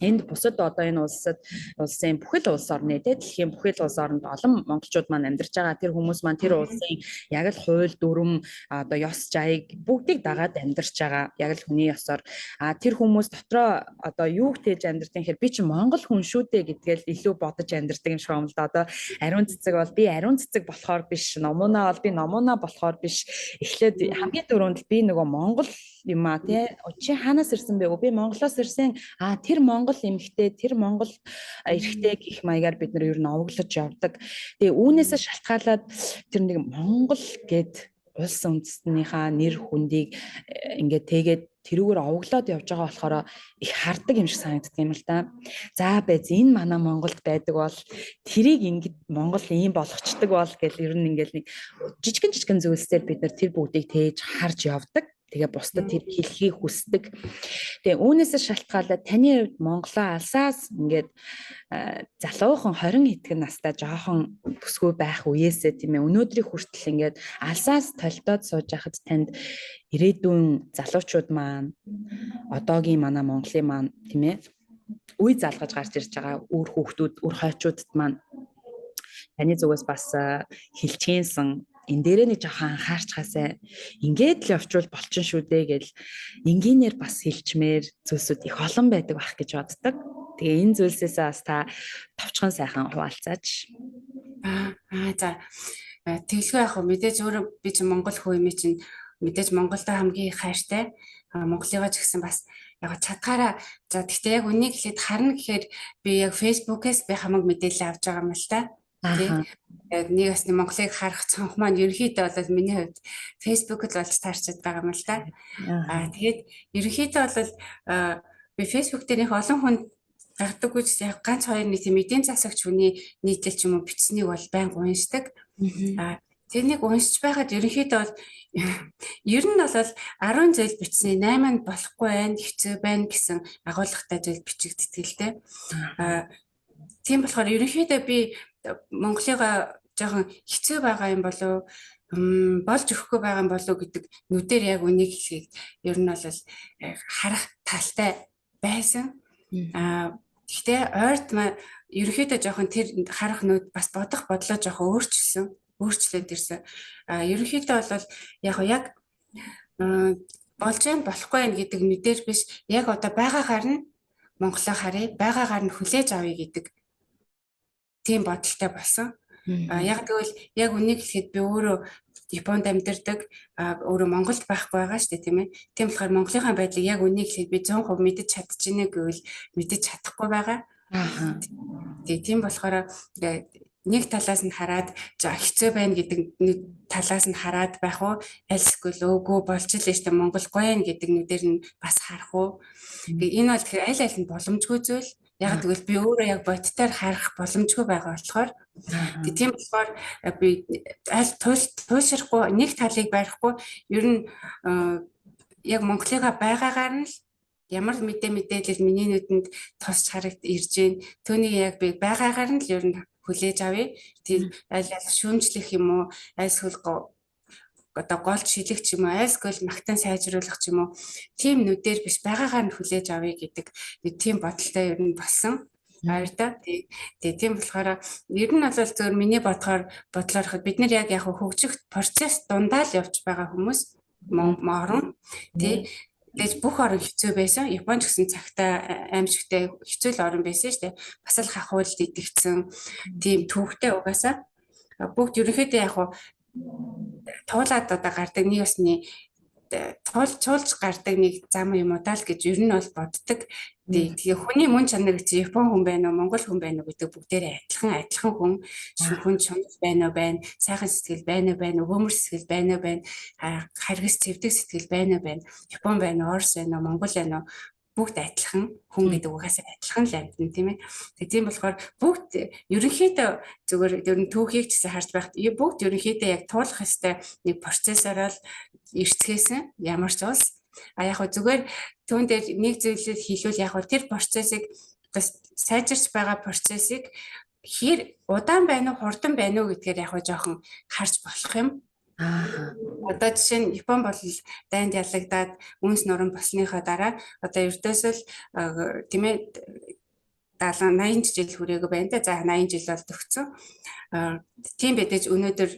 энд бусад одоо энэ улсын бүхэл улс орны дэлхийн бүхэл улс оронд олон монголчууд маань амьдарч байгаа. Тэр хүмүүс маань тэр улсын яг л хууль дүрм одоо ёс жаяг бүгдийг дагаад амьдарч байгаа. Яг л хүний ёсоор тэр хүмүүс дотроо одоо юу гэж амьдрэх гэхээр би чи монгол хүн шүү дээ гэдгээл илүү бодож амьдрдаг юм шиг юм л да. Одоо ариун цэцэг бол би ариун цэцэг болохоор биш, номуна бол би номуна болохоор биш. Эхлээд хамгийн дөрөнд би нөгөө монгол юм тий. Чи хаанаас ирсэн бэ? Би Монголоос ирсэн. Тэр монгол эмэгтэй, тэр монгол эрэгтэй гэх маягаар бид нар ер нь овоглож явдаг. Тэгээ үүнээс шалтгаалаад тэр нэг монгол гэд улс үндэстнийхаа нэр хүндийг ингээд тэгээд тэрүүгээр овоглоод явж байгаа болохоор их хардаг юм шиг санагддаг юм л да. За байз энэ манай Монголд байдаг бол тэрийг ингээд Монгол ийм болгочдөг бол гэл ер нь ингээд нэг жижигэн зүйлсээр бид нар тэр бүгдийг тээж харж явдаг. Тэгээ бусдад тэр хэлхийг хүсдэг. Тэгээ үүнээс шалтгаалаад таны хувьд Монголоо алсаас ингээд залуухан 20 хэдхэн настай жоохон бүсгүй байх үеэсээ тийм ээ өнөөдрийг хүртэл ингээд алсаас толтоод сууж байхад танд ирээдүйн залуучууд маань одоогийн манай Монголын маань тийм ээ үе залгаж гарч ирж байгаа үр хүүхдүүд, үр хойчуудад маань таны зүгээс бас хэлчихсэн энэ дээрээ нэг жоохон анхаарчхаасай ингээд л явчвал болчин шүү дээ гэл энгийнээр бас хэлчмээр зүйлсүүд их олон байдаг байх гэж боддог. Тэгээ энэ зүйлсээс бас та товчхон сайхан хуваалцаач. За тэглгүй яг мэдээж өөрөө би чинь Монгол хүү юм чинь мэдээж Монголдо хамгийн их хайртай Монголыгоо ч гэсэн бас яг чадхаараа за гэхдээ яг үнийг хэлээд харна гэхээр би яг фэйсбүүкээс би хамаг мэдээлэл авч байгаа юм л та. Нэг бас Монголыг харах цонх маань ерөнхийдөө бол миний хувьд фэйсбүүкэд болж таарчаад байгаа юм л та. Тэгээд ерөнхийдөө бол би фэйсбүүк дээр их олон хүн гардаггүй ч яг ганц хоёр нэг тийм эдийн засагч хүний нийтлэл ч юм уу бичсэнийг бол байнга уншдаг. Тэрнийг уншиж байхад ерөнхийдөө бол ер нь бол 10 зүйл бичсэн 8 нь болохгүй байх, хэцүү байна гэсэн агуулгатай зүйл бичигддэг л дээ. Тийм болохоор ерөнхийдөө би Монголыгаа жоохон хэцүү байгаа юм болов болж өгөхгүй байгаа юм болов гэдэг нүдээр яг үнийг хэлхийг ер нь бол харах талтай байсан. Гэхдээ ойрт ерөнхийдөө жоохон тэр харах нүд бас бодох бодлоо жоохон өөрчлөөд ирсэн. Ерөнхийдөө бол яг болж байна болохгүй байх гэдэг нүдээр биш яг одоо байгаагаар нь Монголоо харъя, байгаагаар нь хүлээж авъя гэдэг тийм бодолтой болсон. Яг тэгвэл яг үнийг хэлэхэд би өөрөө Японд амьдардаг, өөрөө Монголд байхгүй байгаа шүү дээ, тийм ээ. Тийм болохоор Монголынхаа байдлыг яг үнийг хэлэхэд би 100% мэдэж чадчихна гэвэл мэдэж чадахгүй байгаа. Тийм болохоор нэг талаас нь хараад за хэцүү байна гэдэг нэг талаас нь хараад байх уу, альсгүй л өөгүй болж л шүү дээ Монгол гоё юм гэдэг нүдээр нь бас харах уу. Энэ бол тэгэхээр аль нь боломжгүй зүйл. Яг тэгвэл би өөрөө яг бодтоор харах боломжгүй байгаа болохоор тийм болохоор би аль туйлшрахгүй нэг талыг барихгүй ер нь яг Монголыгаа байгаагаар нь л ямар мэдээлэл миний нүдэнд тусч харагд ирж байна. Түүнийг яг би байгаагаар нь л ер нь хүлээж авъя. Тийм аль шүүмжлэх юм уу, альсгүй одоо голд шилэх ч юм уу, альсгүй магтан сайжруулах ч юм уу. Тийм нүдээр биш байгаагаар нь хүлээж авъя гэдэг тийм бодолтой ер нь болсон. Баяртай. Тийм болохоор ер нь бол зөвхөн миний бодлоор бид нар яг хөгжих процесс дундаа л явж байгаа хүмүүс орон тэгэж бүх орон хэцүү байсан. Японд ч гэсэн цагтаа аимшигтай хэцүү л орон байсан шүү дээ. Бас л хахуулд идэгцэн тийм төвхтэй угаасаа бүгд ерөнхийдөө туулаад одоо гардаг нэг усны цуулж гардаг нэг зам юм уу даа л гэж ер нь бол боддог. Тэгээ хүний мөн чанар гэж Япон хүн байна уу, Монгол хүн байна уу гэдэг бүгдээрээ адилхан хүн чанар байна уу, сайхан сэтгэл байна уу, өгөөмөр сэтгэл байна уу, харгас цэвдэг сэтгэл байна уу, Япон байна уу, Орос байна уу, Монгол байна уу бүгд адилхан хүн гэдэг угаасаа адилхан л амьдна тийм ээ. Тийм болохоор бүгд ерөнхийдөө зүгээр ер нь түүхийг ч гэсэн харж байхад бүгд ерөнхийдөө яг туулах ёстой нэг процессороо л ирцгээсэн ямар ч улс. Яг зүгээр түүн дээр нэг зүйлийг хийлүүл яг тэр процессыг сайжирч байгаа процессыг хэр удаан байна уу, хурдан байна уу гэдгээр яг жоохон харж болох юм. Одоо жишээ нь Япон бол дайнд ялагдаад үнс нуран болсныхоо дараа одоо ердөөсөө л тийм ээ 70-80 жил хүрээгүй байна те. За 80 жил бол төгссөн. Тийм мэдээж өнөөдөр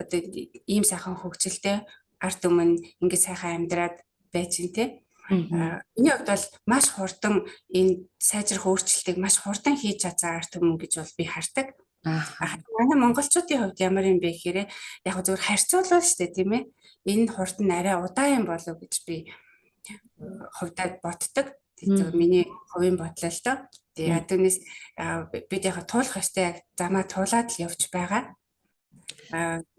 одоо ийм сайхан хөгжилтэй арт өмнө ингэ сайхан амьдраад байж гин те. Миний хувьд бол маш хурдан энэ сайжрах өөрчлөлтийг маш хурдан хийж чадсан арт өмнө гэж бол би хардаг. Манай монголчуудын хувьд ямар юм бэ гэхээр яг зөвхөн харьцуулбал шүү дээ тийм ээ. Энэ хурд нь арай удаан юм болов гэж би хувьдаа боддог. Зөвхөн миний хувийн бодлоо л доо. Тэгээд түүнээс бид яг туулах ёстой замаа туулаад л явж байгаа.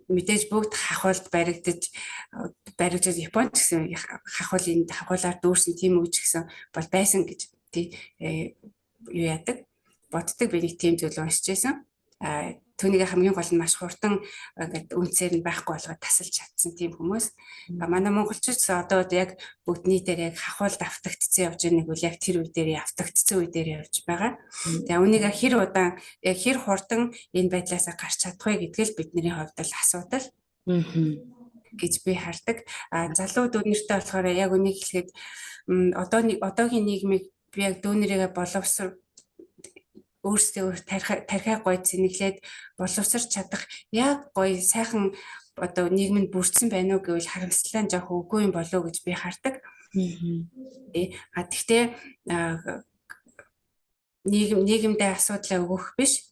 Мэдээж бүгд хахуулд баригдаж Японд ч гэсэн хахуулын хахуулаар дүүрсэн тийм үеч гэсэн бол байсан гэж юу яадаг боддог би нэг тийм зүйл уншиж байсан. Түүнийг хамгийн гол нь маш хурдан ингээд үнцээр нь байхгүй болгоод тасалж чадсан тийм хүмүүс. Манай монголчууд одоо яг бүгд нийтээр яг хахуулд автагдцсан явж байгаа нэг үл яг тэр үе дээр автагдцсан үе дээр явж байгаа. Тэгээ үнийг хэр удаан яг хэр хурдан энэ байдлаас гарч чадах вэ гэдгийг л бидний хувьд л асуудал гэж би хардаг. Залуу дүүнертэй болохоор яг үнийг хэлэхэд одоогийн нийгмийг би яг дүүнерээ боловсрол өөрсдөө тархиа гоё зэниглээд боловсрч чадах яг гоё сайхан одоо нийгэмд бүрдсэн байна уу гэвэл харамсалтай жоох үгүй юм болов уу гэж би хардаг. Гэхдээ нийгэмдээ асуудлаа өгөх биш.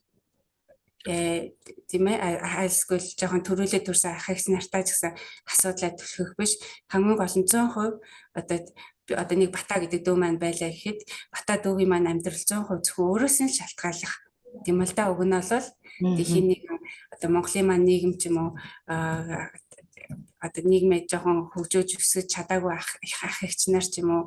Тийм ээ, айлсгүй жоохон төрүүлээ төрсэн ах ихс нартаа ч гэсэн асуудлаа төлөх биш. Хамгийн гол нь 100% одоо нэг Бата гэдэг дүү маань байлаа гэхэд Бата дүүгийн маань амьдрал 100% зөвхөн өөрөөс нь шалтгааллах тийм л да. Уг нь бол тийм нэг одоо Монголын маань нийгэм ч юм уу одоо нийгмээ жоохон хөгжөөж өсөж чадаагүй ах эгч нар ч юм уу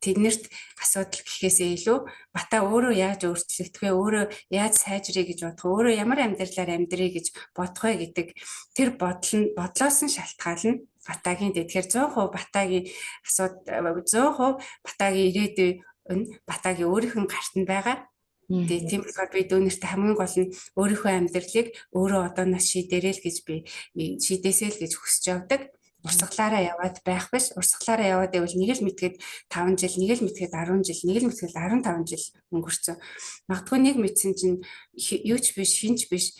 тэднэрт асуудал гэхээсээ илүү Бата өөрөө яаж өөрчлөгдөх вэ, өөрөө яаж сайжрыг гэж бодох, өөрөө ямар амьдралаар амьдрий гэж бодох вэ гэдэг тэр бодлоос нь шалтгаална Батагийн. Тэгэхээр 100% Батагийн 100% Батагийн ирээдүйн Батагийн өөрийнх нь гарт нь байгаа. Тэгээ тийм болохоор би дүүнэрт хамгийн гол нь өөрийнхөө амьдралыг өөрөө одооноос шийдэрэй л гэж би шийдээсэй л гэж хүсэж явдаг. Урсгалаараа яваад байх биш. Урсгалаараа яваад байвал нэг л мэдгээд 5 жил, нэг л мэдгээд 10 жил, нэг л мэдгээд 15 жил өнгөрцөн. Магадгүй нэг мэдсэн чинь юу ч биш, хинч биш.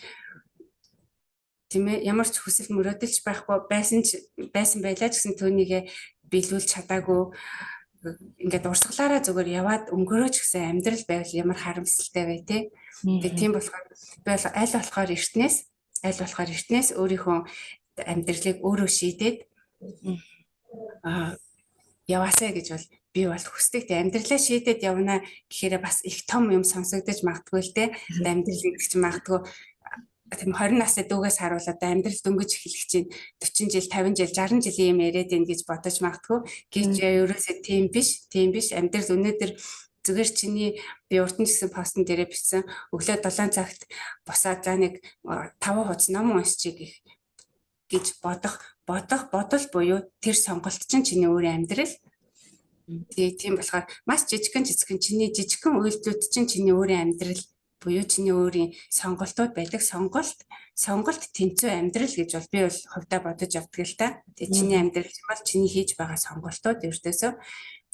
Тийм ээ, ямар ч хүсэл мөрөөдөлж байхгүй байсан байлаа ч гэсэн түүнийгээ биелүүлж чадаагүй. Ингээд урсгалаараа зүгээр яваад өнгөрөөч гэсэн амьдрал байвал ямар харамсалтай вэ те. Тэгээ тийм болохоор би аль болохоор эртнээс өөрийнхөө амьдралыг өөрөө шийдээд яваасаа гэж бол би бол хүсдэг. Тэ амьдралаа шийдээд явна гэхээр бас их том юм сонсогдож магадгүй л те. Амьдрал гэж магадгүй тийм 20 настай дүүгээс харуулаад амьдрал дөнгөж эхлэх чинь 40 жил, 50 жил, 60 жилийн юм яриад байна гэж бодож магадгүй. Гэвч ерөөсөө тийм биш. Амьдрал өнөөдөр зүгээр чиний би урд нь гэсэн постн дээрээ бичсэн өглөө 7 цагт босаад за нэг 5 хуудас ном уншчих гэж бодол буюу тэр сонголт чинь чиний өөрийн амьдрал. Тийм болохоор маш жижигхэн чиний жижигхэн үйлдэлүүд чинь чиний өөрийн амьдрал буюу чиний өөрийн сонголтууд байдаг. Сонголт тэнцүү амьдрал гэж бол би бол хувьдаа бодож явдаг л та. Тэгээ чиний амьдрал бол чиний хийж байгаа сонголтууд ердөөсөө.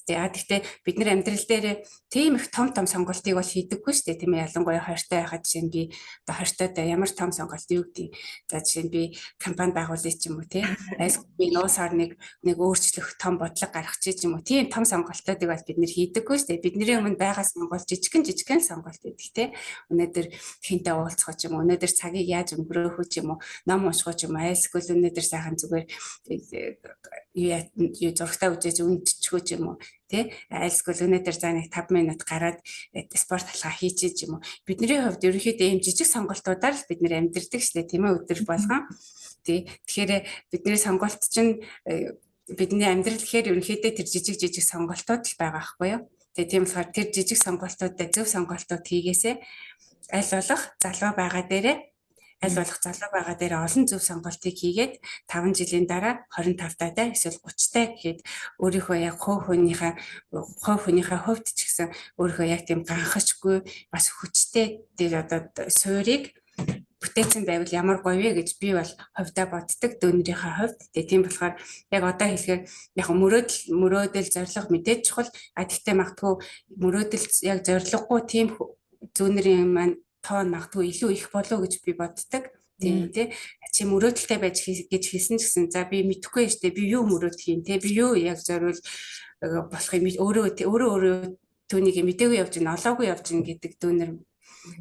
Гэхдээ бид нар амьдрал дээр тийм их том сонголтыг бол хийдэггүй шүү дээ. Тийм ээ, ялангуяа 20-тай байхад жишээ нь би одоо 20-тойдоо ямар том сонголт юу гэдэг. За жишээ нь би компани байгуулъя ч юм уу тий. Би нуусаар нэг өөрчлөх том бодлого гаргах ч юм уу. Тийм том сонголтуудыг бол бид нар хийдэггүй шүү дээ. Бидний өмнө байгаа сонголт жижигхэн сонголт гэдэг тий. Өнөөдөр хинтээ уулзах ч юм уу. Өнөөдөр цагийг яаж өнгөрөөх ч юм уу. Ном унших ч юм уу. Айлсгүй өнөөдөр сайхан зүгээр юу зургтаа үзэж үндэчихгүй ч юм уу. Тэ айлсгүй өнөөдөр за нэг 5 минут гараад спорт халгаа хийчих юм уу. Бидний хувьд ерөнхийдөө ийм жижиг сонголтуудаар л бид нэр амьдэрдэг шүү дээ, тийм ээ, өдөр болгон. Тэгэхээр бидний сонголт чинь бидний амьдрал гэхээр ерөнхийдөө тэр жижиг сонголтууд л байгаа байхгүй юу. Тэгээ тийм болохоор тэр жижиг сонголтуудаа зөв сонголтууд хийгээсээ аль болох залуу байгаа дээр олон зөв сонголтыг хийгээд 5 жилийн дараа 25 таатай эсвэл 30 таа гэхэд өөрийнхөө яг хувь хүнийхээ хувьд ч гэсэн өөрийнхөө яг тийм ганхашгүй бас хүчтэй дээр одоо суурийг бүтээсэн байвал ямар гоё вэ гэж би бол хувьдаа боддог дүүнэрийнхээ хувьд. Тийм болохоор яг одоо хэлэхээр яг мөрөөдөл зорилго мэдээж чухал. Гэхдээ магадгүй мөрөөдөл яг зорилгогүй тийм зүүнэрийн маань тоон магадгүй илүү их болов гэж би боддог. Тийм тий. Чи мөрөөдөлтэй байж гэж хэлсэн ч гэсэн за би мэдэхгүй штэ би юу мөрөөдөх юм те би юу яг зориул болох юм өөрөө түүнийг мэдээгүй явж гин олоогүй явж гин гэдэг дүүнэр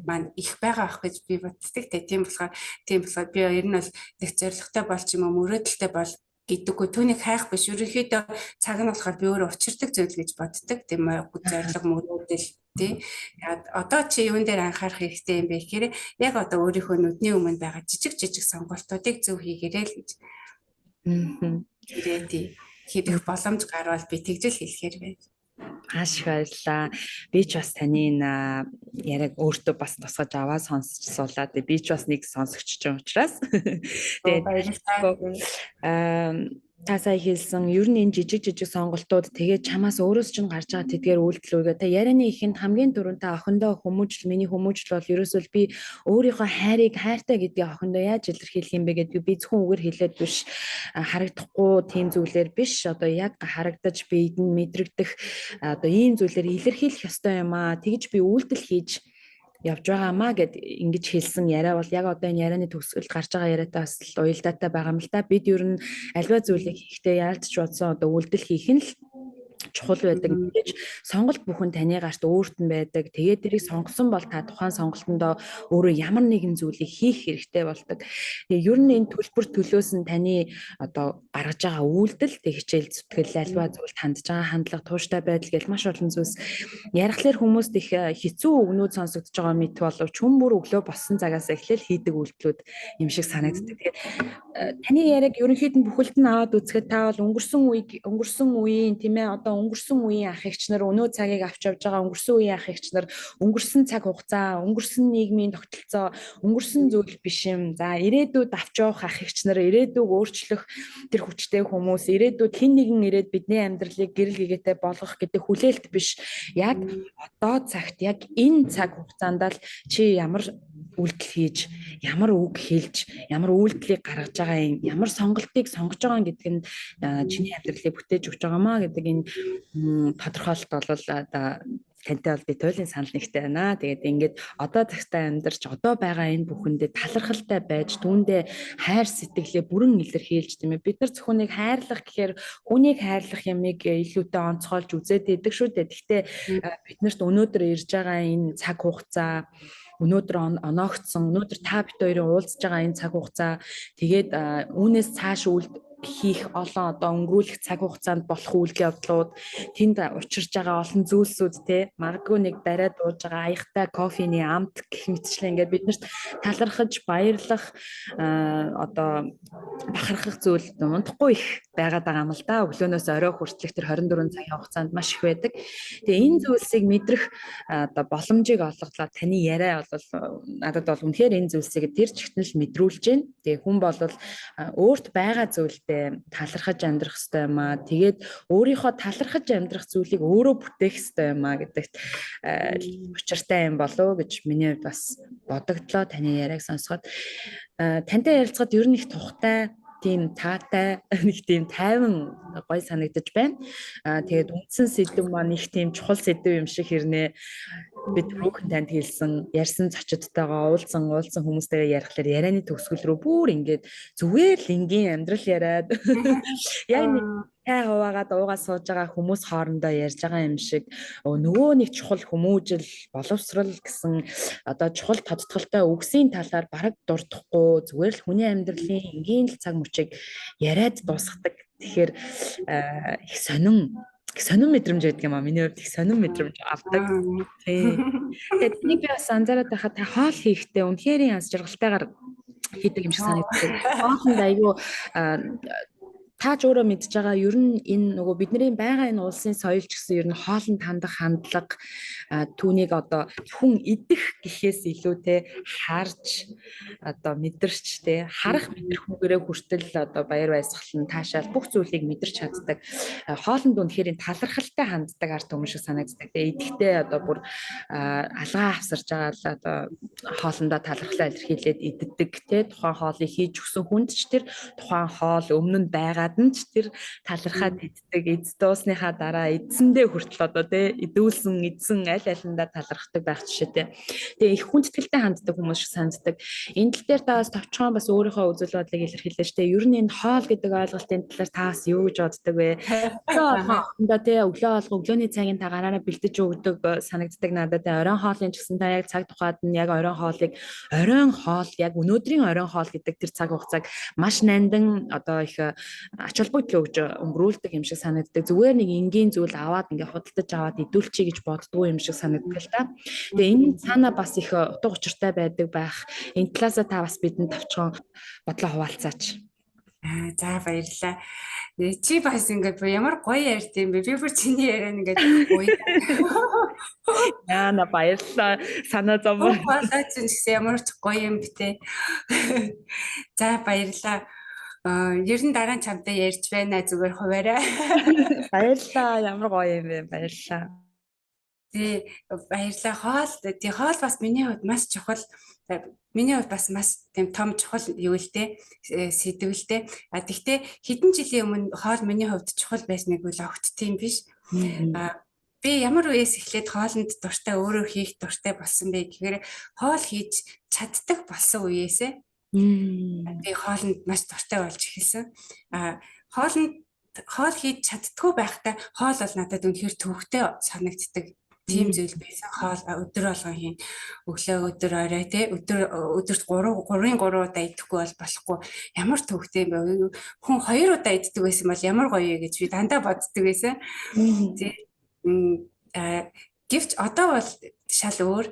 маань их байгаа ах гэж би боддог те. Тийм болохоор би ер нь бол их зоригтой бол ч юм уу мөрөөдөлтэй бол гэдэггүй түүнийг хайх биш ерөнхийдөө цаг нь болохоор би өөрөө учирдаг зүйл гэж боддог тийм ээ зориг мөрөөдөл тий одоо чи юун дээр анхаарах хэрэгтэй юм бэ гэхээр яг одоо өөрийнхөө нүдний өмнө байгаа жижиг сонголтуудыг зөв хийгээрэй л гэж хийх боломж гарвал би тэгжэл хэлэхээр байна. Маш их баярлалаа. Би ч бас таны энэ яриаг өөртөө бас тусгаж аваад сонсч суулаад би ч бас нэг сонсогч ч юм учраас. Тэгээд та сая хэлсэн ер нь энэ жижиг сонголтууд тэгээд чамаас өөрөөс чинь гарч байгаа тэдгээр үйлдэл үүгээ та ярианы ихэнд хамгийн түрүүнд та охиндоо миний хүмүүжил бол ерөөсөө би өөрийнхөө хайртай гэдгийг охиндоо яаж илэрхийлэх юм бэ гэдгийг би зөвхөн үгээр хэлээд биш харагдахгүй тийм зүйлээр биш одоо яг харагдаж биед нь мэдрэгдэх одоо ийм зүйлээр илэрхийлэх ёстой юм аа тэгж би үйлдэл хийж явж байгаамаа гэд ингэж хэлсэн яриа бол яг одоо энэ ярианы төгсгөлд гарч байгаа яриатай бас л уялдаатай байгаа юм л та. Бид ер нь альва зүйлийг хийхдээ яалтч бодсон одоо үйлдэл хийх нь л чухал байдаг. Тэгэж сонголт бүхэн таны гарт өөрт нь байдаг. Тэгээд тэрийг сонгосон бол та тухайн сонголтондоо өөрөө ямар нэгэн зүйлийг хийх хэрэгтэй болдог. Тэгээ ер нь энэ төлбөр төлөөс нь таны одоо гаргаж байгаа үйлдэл, тэг хичээл зүтгэл, альва зүйлд хандж байгаа хандлага, тууштай байдал гэл маш олон зүйлс ярихлаар хүмүүст их хэцүү үгнүүд сонсогдож байгаа мэт боловч хүн бүр өглөө боссон цагаас эхлээл хийдэг үйлдэлүүд юм шиг санагддаг. Тэгээд таны яриаг ерөнхийд нь бүхэлд нь аваад үзэхэд та бол өнгөрсөн үеийн тийм ээ одоо өнгөрсөн үеийн ах эгч нар өнөө цагийг авч явж байгаа өнгөрсөн үеийн ах эгч нар өнгөрсөн цаг хугацаа, өнгөрсөн нийгмийн тогтолцоо, өнгөрсөн зүйл биш юм. За ирээдүйд авч явах ах эгч нар, ирээдүйг өөрчлөх тэр хүчтэй хүмүүс, ирээдүйд хэн нэгэн ирээд бидний амьдралыг гэрэл гэгээтэй болгох гэдэг хүлээлт биш. Яг одоо цагт яг энэ цаг хугацаанд л чи ямар үйлдэл хийж, ямар үг хэлж, ямар үйлдэлийг гаргаж байгаа юм, ямар сонголтыг сонгож байгаа гэдэг нь чиний амьдралыг бүтээж өгч байгаамаа гэдэг энэ тодорхойлолт бол одоо тантай бол би туйлын санал нэгтэй байна. Тэгээд ингээд одоо цагтаа амьдарч одоо байгаа энэ бүхэндээ талархалтай байж түүндээ хайр сэтгэлээ бүрэн илэрхийлж тийм ээ. Бид нар зөвхөн нэг хайрлах гэхээр хүнийг хайрлах ямиг илүүтэй онцгойлж үзээд идэг шүү дээ. Гэхдээ биднэрт өнөөдөр ирж байгаа энэ цаг хугацаа өнөөдөр оноогдсон өнөөдөр та бит хоёрын уулзж байгаа энэ цаг хугацаа тэгээд үүнээс цааш хийх олон одоо өнгөрүүлэх цаг хугацаанд болох үйл явдлууд тэнд учирж байгаа олон зүйлсүүд те магадгүй нэг бариад ууж байгаа аягтай кофений амт гэх мэтчлэн ингээд биднэрт талархаж баярлах одоо бахархах зүйл унтахгүй их байгаад байгаа юм л да. Өглөөнөөс орой хүртэлх тэр 24 цагийн хугацаанд маш их байдаг. Тэгээ энэ зүйлсийг мэдрэх одоо боломжийг олгодлоо таны яриа бол надад бол үнэхээр энэ зүйлсийг тэр чигтнэл мэдрүүлж байна. Тэгээ хүн бол өөрт байгаа зүйлдээ талархаж амьдрах ёстой юм аа. Тэгээд өөрийнхөө талархаж амьдрах зүйлийг өөрөө бүтээх ёстой юм аа гэдэгт учиртай юм болов гэж миний хувьд бас бодогдлоо таны яриаг сонсоход. Тантай ярилцахад ер нь их тухтай тийм таатай нэг тийм тайван гоё санагдаж байна. Тэгээд үндсэн сэдв маань их тийм чухал сэдв юм шиг хэрнээ бид рүүхэн танд хэлсэн ярьсан зочдтойгоо уулзсан хүмүүстэйгээ ярихлаар ярианы төгсгөл рүү бүр ингээд зүгээр л энгийн амьдрал яриад яг нэг тай хуваагаад уугаа сууж байгаа хүмүүс хоорондоо ярьж байгаа юм шиг нөгөө нэг чухал хүмүүжил боловсрал гэсэн одоо чухал тодтголтой үгсийн талаар бараг дурдахгүй зүгээр л хүний амьдралын энгийн л цаг мөчийг яриад дуусгадаг. Тэгэхээр их сонин мэдрэмж байдаг юм аа. Миний хувьд их сонин мэдрэмж авдаг. Тэгээд нэг би бас анзаараад байхад та хоол хийхдээ үнэхээр янз жаргалтайгаар хийдэг юм шиг санагддаг. Хоолнд айгүй тааж өөрөө мэдж байгаа ер нь энэ нөгөө бидний байгаа энэ улсын соёл ч гэсэн ер нь хоолнд хандах хандлага түүнийг одоо хүн идэх гэхээс илүү те харж одоо мэдэрч те харах мэдрэхүүгээрээ хүртэл одоо баяр баясгал нь таашаал бүх зүйлийг мэдэрч чаддаг. Хоолнд үнэхээр талархалтай ханддаг арт хүмүүс шиг санагддаг. Тэгээ идэхдээ одоо бүр алгаа авсарж байгаа л одоо хоолндоо талархлаа илэрхийлээд иддэг те тухайн хоолыг хийж өгсөн хүнд ч тэр тухайн хоол өмнө нь байгаа тэр талархаад иддэг эд дуусныхаа дараа эдсэндээ хүртэл одоо тий идсэн аль алиндаа талархдаг байх жишээтэй. Тэгээ их хүндэтгэлтэй ханддаг хүмүүс шиг санагддаг. Энэ тал дээр та бас товчхон бас өөрийнхөө үзэл бодлыг илэрхийлээ штэ. Ер нь энэ хоол гэдэг ойлголтын талаар та бас юу гэж боддог вэ? Хоолндоо тий өглөөний цагийн та гараараа бэлтэж өгдөг санагддаг надад. Оройн хоолын ч гэсэн та яг цаг тухайд нь яг оройн хоол яг өнөөдрийн оройн хоол гэдэг тэр цаг хугацааг маш нандин одоо их ач холбогдол өгж өнгөрүүлдэг юм шиг санагддаг. Зүгээр нэг энгийн зүйл аваад ингээ худалдаж аваад идүүлчихье гэж боддгоо юм шиг санагддаг л та. Тэгээ энэ цаана бас их утга учиртай байдаг байх. Энэ талаасаа та бас бидэнд товчхон бодлоо хуваалцаач. За баярлалаа. Чи бас ингээд ямар гоё ярьт юм бэ? Би бүр чиний яриа ингээд гоё. Яна баярлалаа. Санаа зов. Болоо чи гэсэн ямар ч гоё юм битээ. За баярлалаа. Ер нь дараа нь чамтай ярьж байна зүгээр хуваарай. Баярлалаа. Ямар гоё юм бэ? Баярлалаа. Тий баярлалаа. Хоол бас миний хувьд маш чухал. Миний хувьд бас маш тийм том чухал юу л дээ сэдв л дээ. Тэгтээ хэдэн жилийн өмнө хоол миний хувьд чухал байсныг үл огт тийм биш. би ямар үеэс эхлээд хоолнд дуртай өөрөө хийх дуртай болсон бэ гэхээр хоол хийж чаддаг болсон үеэсээ би хоолнд маш дуртай болж эхэлсэн. Хоол хийж чаддгүй байхдаа хоол бол надад үнэхээр төвөгтэй санагддаг. Тийм зүйл байсан. Хоол өдөр болгон хийн. Өглөө өдөр орой те өдөрт 3 удаа идэхгүй бол болохгүй. Ямар төвөгтэй юм бэ? Хүн 2 удаа иддэг байсан бол ямар гоё гэж би дандаа боддог байсан. Гэвч одоо бол шал өөр.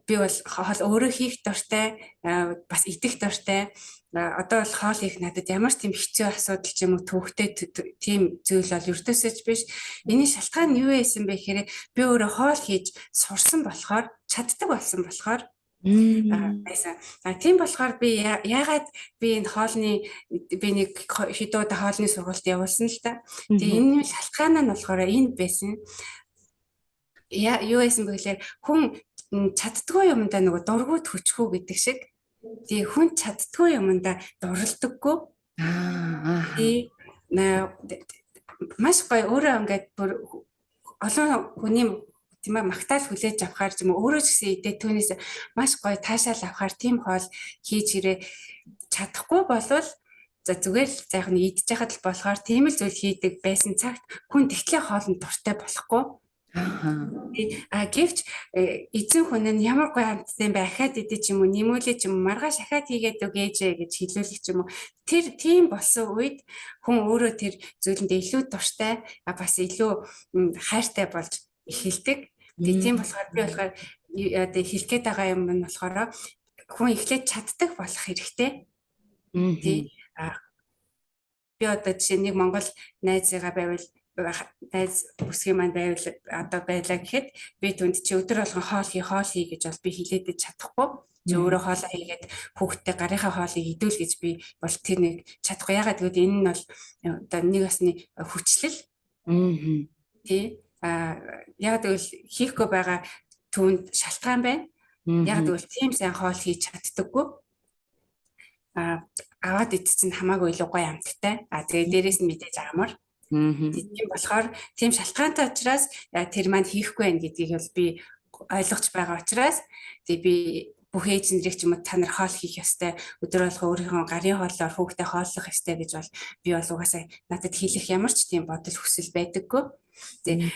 Би бол хоол өөрөө хийх дуртай, бас идэх дуртай. Одоо бол хоол хийх надад ямар ч тийм хэцүү асуудал ч юм уу төвөгтэй тийм зүйл бол өртөөсөж биш. Энийн шалтгаан нь юу байсан бэ гэхээр би өөрөө хоол хийж сурсан болохоор, чаддаг болсон болохоор байсан. Тийм болохоор би яагаад би энэ хоолны би нэг хэдэн удаа хоолны сургалт явуулсан л та. Тэгээ энэ шалтгаан нь болохоор энд байсан. Юу байсан бэ гэхээр хүн чаддгүй юмдаа нөгөө дургуут хүчхүү гэдэг шиг тий хүн чаддгүй юмдаа дурлдаггүй. Тий маш гоё өөрөө ингээд бүр олон хүний тийм ээ магтаал хүлээж авахаар ч юм уу өөрөө ч гэсэн идэ түүнээс маш гоё таашаал авахаар тийм хоол хийж ирээ чадахгүй болвол за зүгээр л заах нь идэж яхад л болохоор тийм л зүйл хийдэг байсан цагт хүн тэгтлээ хоолнд дуртай болохгүй. Гэвч эзэн хүн нь ямар гоё амттай бэ ахаад идэ ч юм уу нэмүүлээ ч юм уу маргааш ахаад хийгээд өгөөжээ гэж хэлүүлэх ч юм уу тэр тийм болсон үед хүн өөрөө тэр зүйлэнд илүү дуртай бас илүү хайртай болж эхэлдэг. Тийм болохоор би болохоор хэлэх гээд байгаа юм нь болохоор хүн эхлээд чаддаг болох хэрэгтэй. Тий би одоо жишээ нэг Монгол найзыгаа байвал найз бүсгийн маань байвал одоо байлаа гэхэд би түнд чи өдөр болгон хоол хий гэж бол би хилээд чадахгүй. Чи өөрөө хоолоо хийгээд хүүхдтэй гарынхаа хоолыг идүүл гэж би бол тэр нэг чадахгүй. Ягаад гэвэл энэ нь бол одоо нэг басны хүчлэл. Тий ягаад гэвэл хийхгүй байгаа түүнд шалтгаан байна. Ягаад гэвэл тийм сайн хоол хийж чаддаггүй. Аваад идсэн хамаагүй илүү гоё амттай. Тэгээ дээрээс нь мэдээж амар. Тийм болохоор тийм шалтгаантай учраас тэр маань хийхгүй байх гэдгийг бол би ойлгож байгаа учраас тэгээ би бүх ээжнэрийг ч юм уу та нар хоол хийх ёстой өдөр болго өөрийнхөө гарын хоолоор хүүхдээ хооллох ёстой гэж бол би бол угаасаа надад хэлэх ямар ч тийм бодол хүсэл байдаггүй. Тэгээ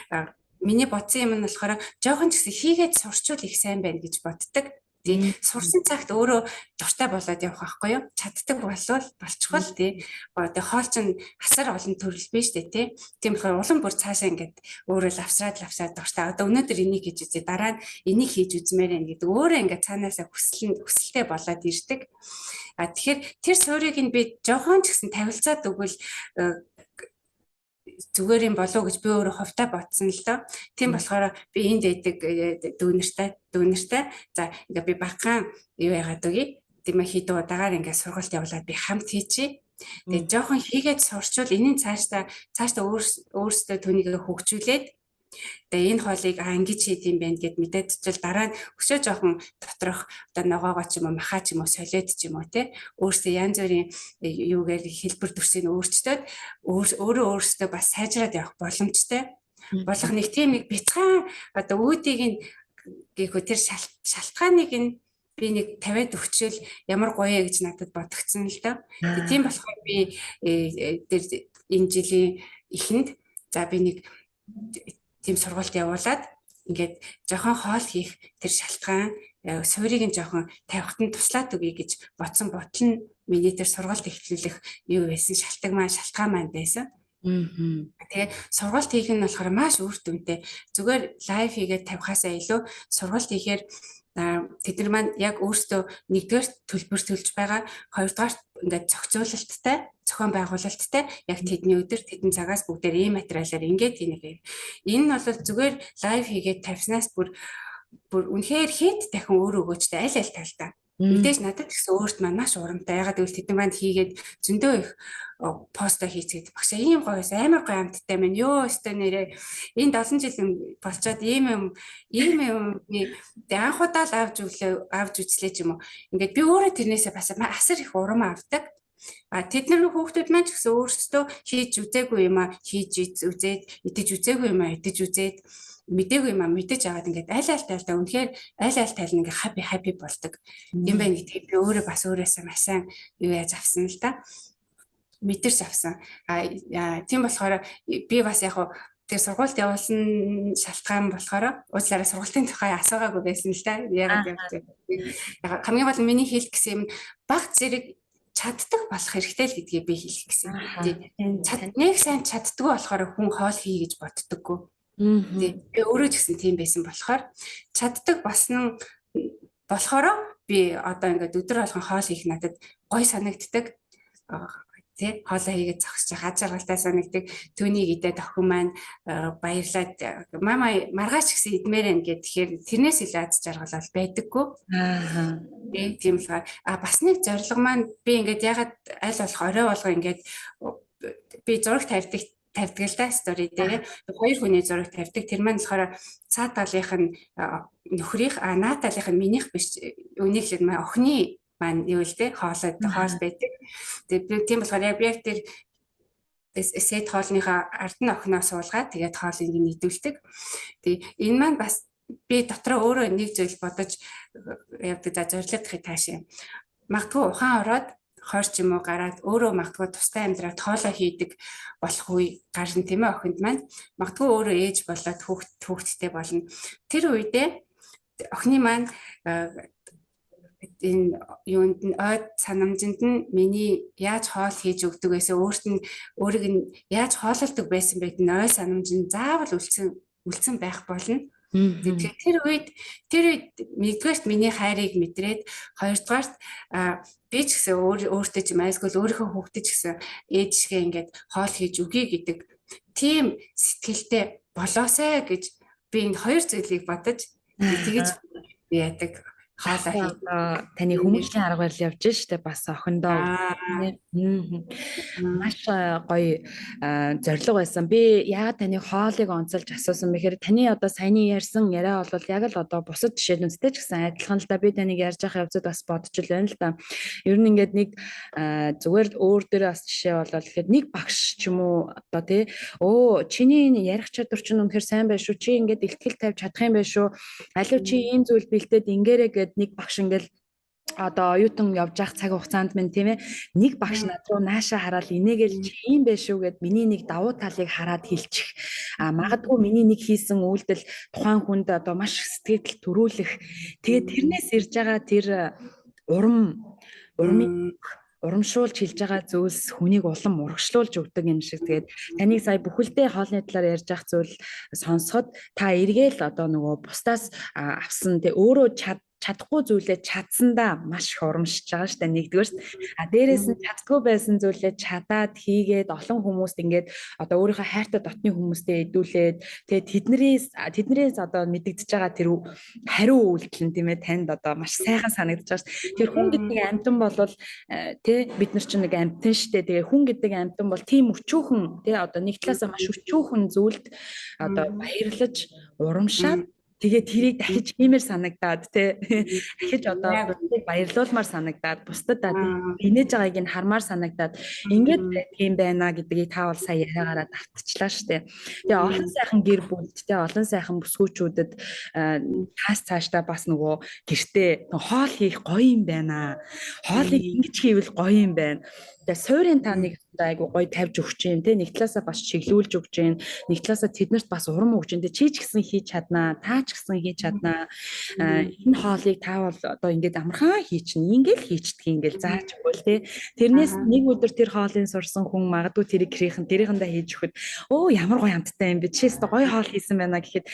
миний бодсон юм нь болохоор жоохон ч гэсэн хийгээд сурчвал их сайн байна гэж боддог. Тий сурсан цагт өөрөө дуртай болоод явах байхгүй юу? Чаддаг болчихвол тий. Одоо хоол чинь асар олон төрөл биш үү тий. Тийм болохоор улам бүр цаашаа ингээд өөрөө лавсраад дуртай. Одоо өнөөдөр энийг хийж үзье, дараа нь энийг хийж үзмээр байна гэдэг өөрөө ингээд цаанаасаа хүсэлтэй болоод ирдэг. Тэгэхээр тэр суурийг нь би жоохон ч гэсэн тавилцаад өгвөл зүгээр юм болов уу гэж би өөрөө хувьдаа бодсон л доо. Тийм болохоор би энд дэдэг дүүнэртэй за ингээ би багахан юу яагаад үгүй тийм ээ хийдэг удаагаар ингээ сургалт явуулаад би хамт хийчихье. Тэгээ жоохон хийгээд сурчвал энийн цаашдаа өөрсдөө түүнийг хөгжүүлээд тэгээ энэ хоолыг ингэж хийд юм байна гэд мэдээдчил дараа нь өшөө жоохон доторх одоо ногоогоо ч юм уу махаа ч юм уу солиод ч юм уу те өөрсдөө янз бүрийн юугаар хэлбэр төрсийг өөрчдөд өөрөөсдөө бас сайжраад явах боломжтой болох нэг тийм нэг бяцхан одоо үүдийг нь гэхүү тэр шалтгааныг нь би нэг 50-д өгчөөл ямар гоё гэж надад бодогдсон л доо. Тийм болохоор би тэр энэ жилийн эхэнд за би нэг тийм сургалт явуулаад ингээд жоохон хоол хийх тэр шалтгаан суурийг нь жоохон тавихад нь туслаад өгье гэж бодсон ботл нь миний тэр сургалт эхлүүлэх юу байсан шалтгаан маань байсан. Тэгээ сургалт хийх нь болохоор маш үр дүнтэй. Зүгээр лайв хийгээд тавихаасаа илүү сургалт хийхээр тэд нар маань яг өөрсдөө нэгдүгээр төлбөр төлж байгаа, хоёрдугаар ингээд зохицуулалттай, зохион байгуулалттай яг тэдний өдөр тэдэн цагаас бүгдээр ийм материалаар ингээд хийнэ. Энэ нь бол зүгээр лайв хийгээд тавьснаас бүр үнэхээр хэд дахин өөр өгөөжтэй аль талдаа. Мэдээж надад гэсэн өөрт маань маш урамтай. Ягаад гэвэл тэдэн маань хийгээд зөндөө их поста хийцгээд багшаа ийм гоёс амар гоё амттай байна. Йоо өстой нэрээ энэ 7 жил болцоод ийм юм анхудаа л авч үзлээ ч юм уу. Ингээд би өөрөө тэрнээсээ бас асар их урам авдаг. Тэд нар хүүхдүүд маань ч гэсэн өөрсдөө хийж үзээгүй юм а хийж үзээд, идэж үзээгүй юм а идэж үзээд, мэдээгүй юм а мэдэж аваад ингээд аль тайлдаа үнэхээр аль тайл нь ингээд happy болдог. Тийм байна гэдгийг би өөрөө бас өөрөөсөө маш сайн юу яаж авсан л да. Мэдэрч авсан. Тийм болохоор би бас яг тэр сургуульд явуулсан шалтгаан болохоор уучлаарай сургуулийн тухай асуугаагүй байсан л да. Яг хамгийн гол нь миний хэлэх гэсэн юм баг зэрэг чаддаг болох хэрэгтэй л гэдгийг би хэлэх гэсэн. Нэг сайн чаддгүй болохоор хүн хоол хий гэж боддоггүй. Би өөрөө ч гэсэн тийм байсан болохоор чаддаг болсон болохоор би одоо ингээд өдөр болгон хоол хийх надад гой санагддаг. Тэ хоолоо хийгээд зогсож аж аргалтай санагддаг. Түүнийг идээд охин маань баярлаад мама маргааш гэсэн идмээр юм гэхээр тэрнээс илүү аз жаргал байдаггүй. Тийм болохоор бас нэг зорилго маань би ингээд ягаад аль болох орой болго ингээд би зураг тавьдаг л да стори дээр хоёр хүний зураг тавьдаг. Тэр маань болохоор цаа талынх нь нөхрийнх наад талынх нь минийх биш үнийх л охины маань юу л те хоол байдаг. Тэгээд тийм болохоор яг тэр сет хоолныхаа ард нь охиноо суулгаад тэгээд хоолыг нийтүүлдэг. Тэгээд энэ маань бас би дотроо өөрөө нэг зүйл бодож явдаг за зорилгодохыг таашаа. Магадгүй ухаан ороод хойч юм уу гараад өөрөө магадгүй тустай амьдраад хоолоо хийдэг болох үе гарна тийм ээ охинд маань. Магадгүй өөрөө ээж болоод хүүхэдтэй болно. Тэр үедээ охины маань энэ юунд нь ойд санамжинд нь миний яаж хоол хийж өгдөг байсан өөрийг нь яаж хоололдог байсан байд нь ой санамжинд заавал үлдсэн байх болно. Тэгэхээр тэр үед нэгдүгээрт миний хайрыг мэдрээд хоёрдугаарт би ч гэсэн өөртөө ч майсгол өөрийнхөө хүүхдэд ч гэсэн ээж шигээ ингээд хоол хийж өгье гэдэг тийм сэтгэлтэй болоосай гэж би энэ хоёр зүйлийг бодож тэгэж яадаг. Таны хүмүүжлийн арга барил явж штэ бас охиндоо маш гоё зориг байсан. Би яагаад таны хоолыг онцолж асуусан бэхээр таны одоо саяны ярьсан яриа бол яг л одоо бусад жишээлүүдтэй ч гэсэн адилхан л да. Би таныг ярьж байгаа явцад бас бодож л байна л да. Ер нь ингээд нэг зүгээр өөр дээрээ бас жишээ болол гэхэд нэг багш ч юм уу одоо тий чиний ярих чадвар чинь үнэхээр сайн байх шүү. Чи ингээд ихтгэл тавьж чадах юм байх шүү. Алив чи ийм зүйл бэлдээд ингээрэй гэд нэг багш ингээл одоо оюутан явж явах цаг хугацаанд минь тийм ээ нэг багш над руу нааша хараад инээгээл чи юм байх шүү гэд миний нэг давуу талыг хараад хэлчих. Магадгүй миний нэг хийсэн үйлдэл тухайн хүнд одоо маш сэтгэл төрүүлэх. Тэгээд тэрнээс ирж байгаа тэр урамшуулж хэлж байгаа зүйлс хүнийг улам урагшлуулж өгдөг юм шиг. Тэгээд таныг сая бүхэлдээ хоолны талаар ярьж ах зүйл сонсоход та эргээл одоо нөгөө бусдаас авсан тэг өөрөө чадахгүй зүйлээ чадсандаа маш их урамшиж байгаа шүү дээ нэгдүгээрт. Дээрээс нь чаддгүй байсан зүйлээ чадаад хийгээд олон хүмүүст ингээд одоо өөрийнхөө хайртай дотны хүмүүстэй эдүүлээд тэгээд тэднэрээс одоо мэдэгдэж байгаа тэр хариу үйлдэл нь тийм ээ танд одоо маш сайхан санагдаж байгаа шүү. Тэр хүн гэдэг амьтан болвол бид нар чинь нэг амьтан шүү дээ. Тэгээ хүн гэдэг амьтан бол тийм өчүүхэн одоо нэг талаасаа маш өчүүхэн зүйлд одоо баярлаж урамшаад тэгээд тэрийг дахиж хиймээр санагдаад дахиж одоо баярлуулмаар санагдаад бусдад инээж байгааг нь хармаар санагдаад ингээд тийм байна гэдгийг та бол сая яриагаараа давтчихлаа штэ. Тэгээ олон сайхан гэр бүлд олон сайхан бүсгүүчүүдэд цаашдаа бас нөгөө гэртээ хоол хийх гоё юм байна. Хоолыг ингэж хийвэл гоё юм байна. Тэгээ суурийн таныг айгу гоё тавьж өгч юм те нэг талаасаа бас чиглүүлж өгч юм нэг талаасаа тэднэрт бас урам өгч юм те чи ч гэсэн хийж чаднаа та ч гэсэн хийж чаднаа энэ хоолыг та бол одоо ингээд амархан хийчихнэ ингээл хийчдэг ингээл зааж өгвөл те тэрнээс нэг өдөр тэр хоолыг сурсан хүн магадгүй тэрийг тэрийнхэндээ хийж өгөхөд ямар гоё амттай юм бэ чиээс гоё хоол хийсэн байна гэхэд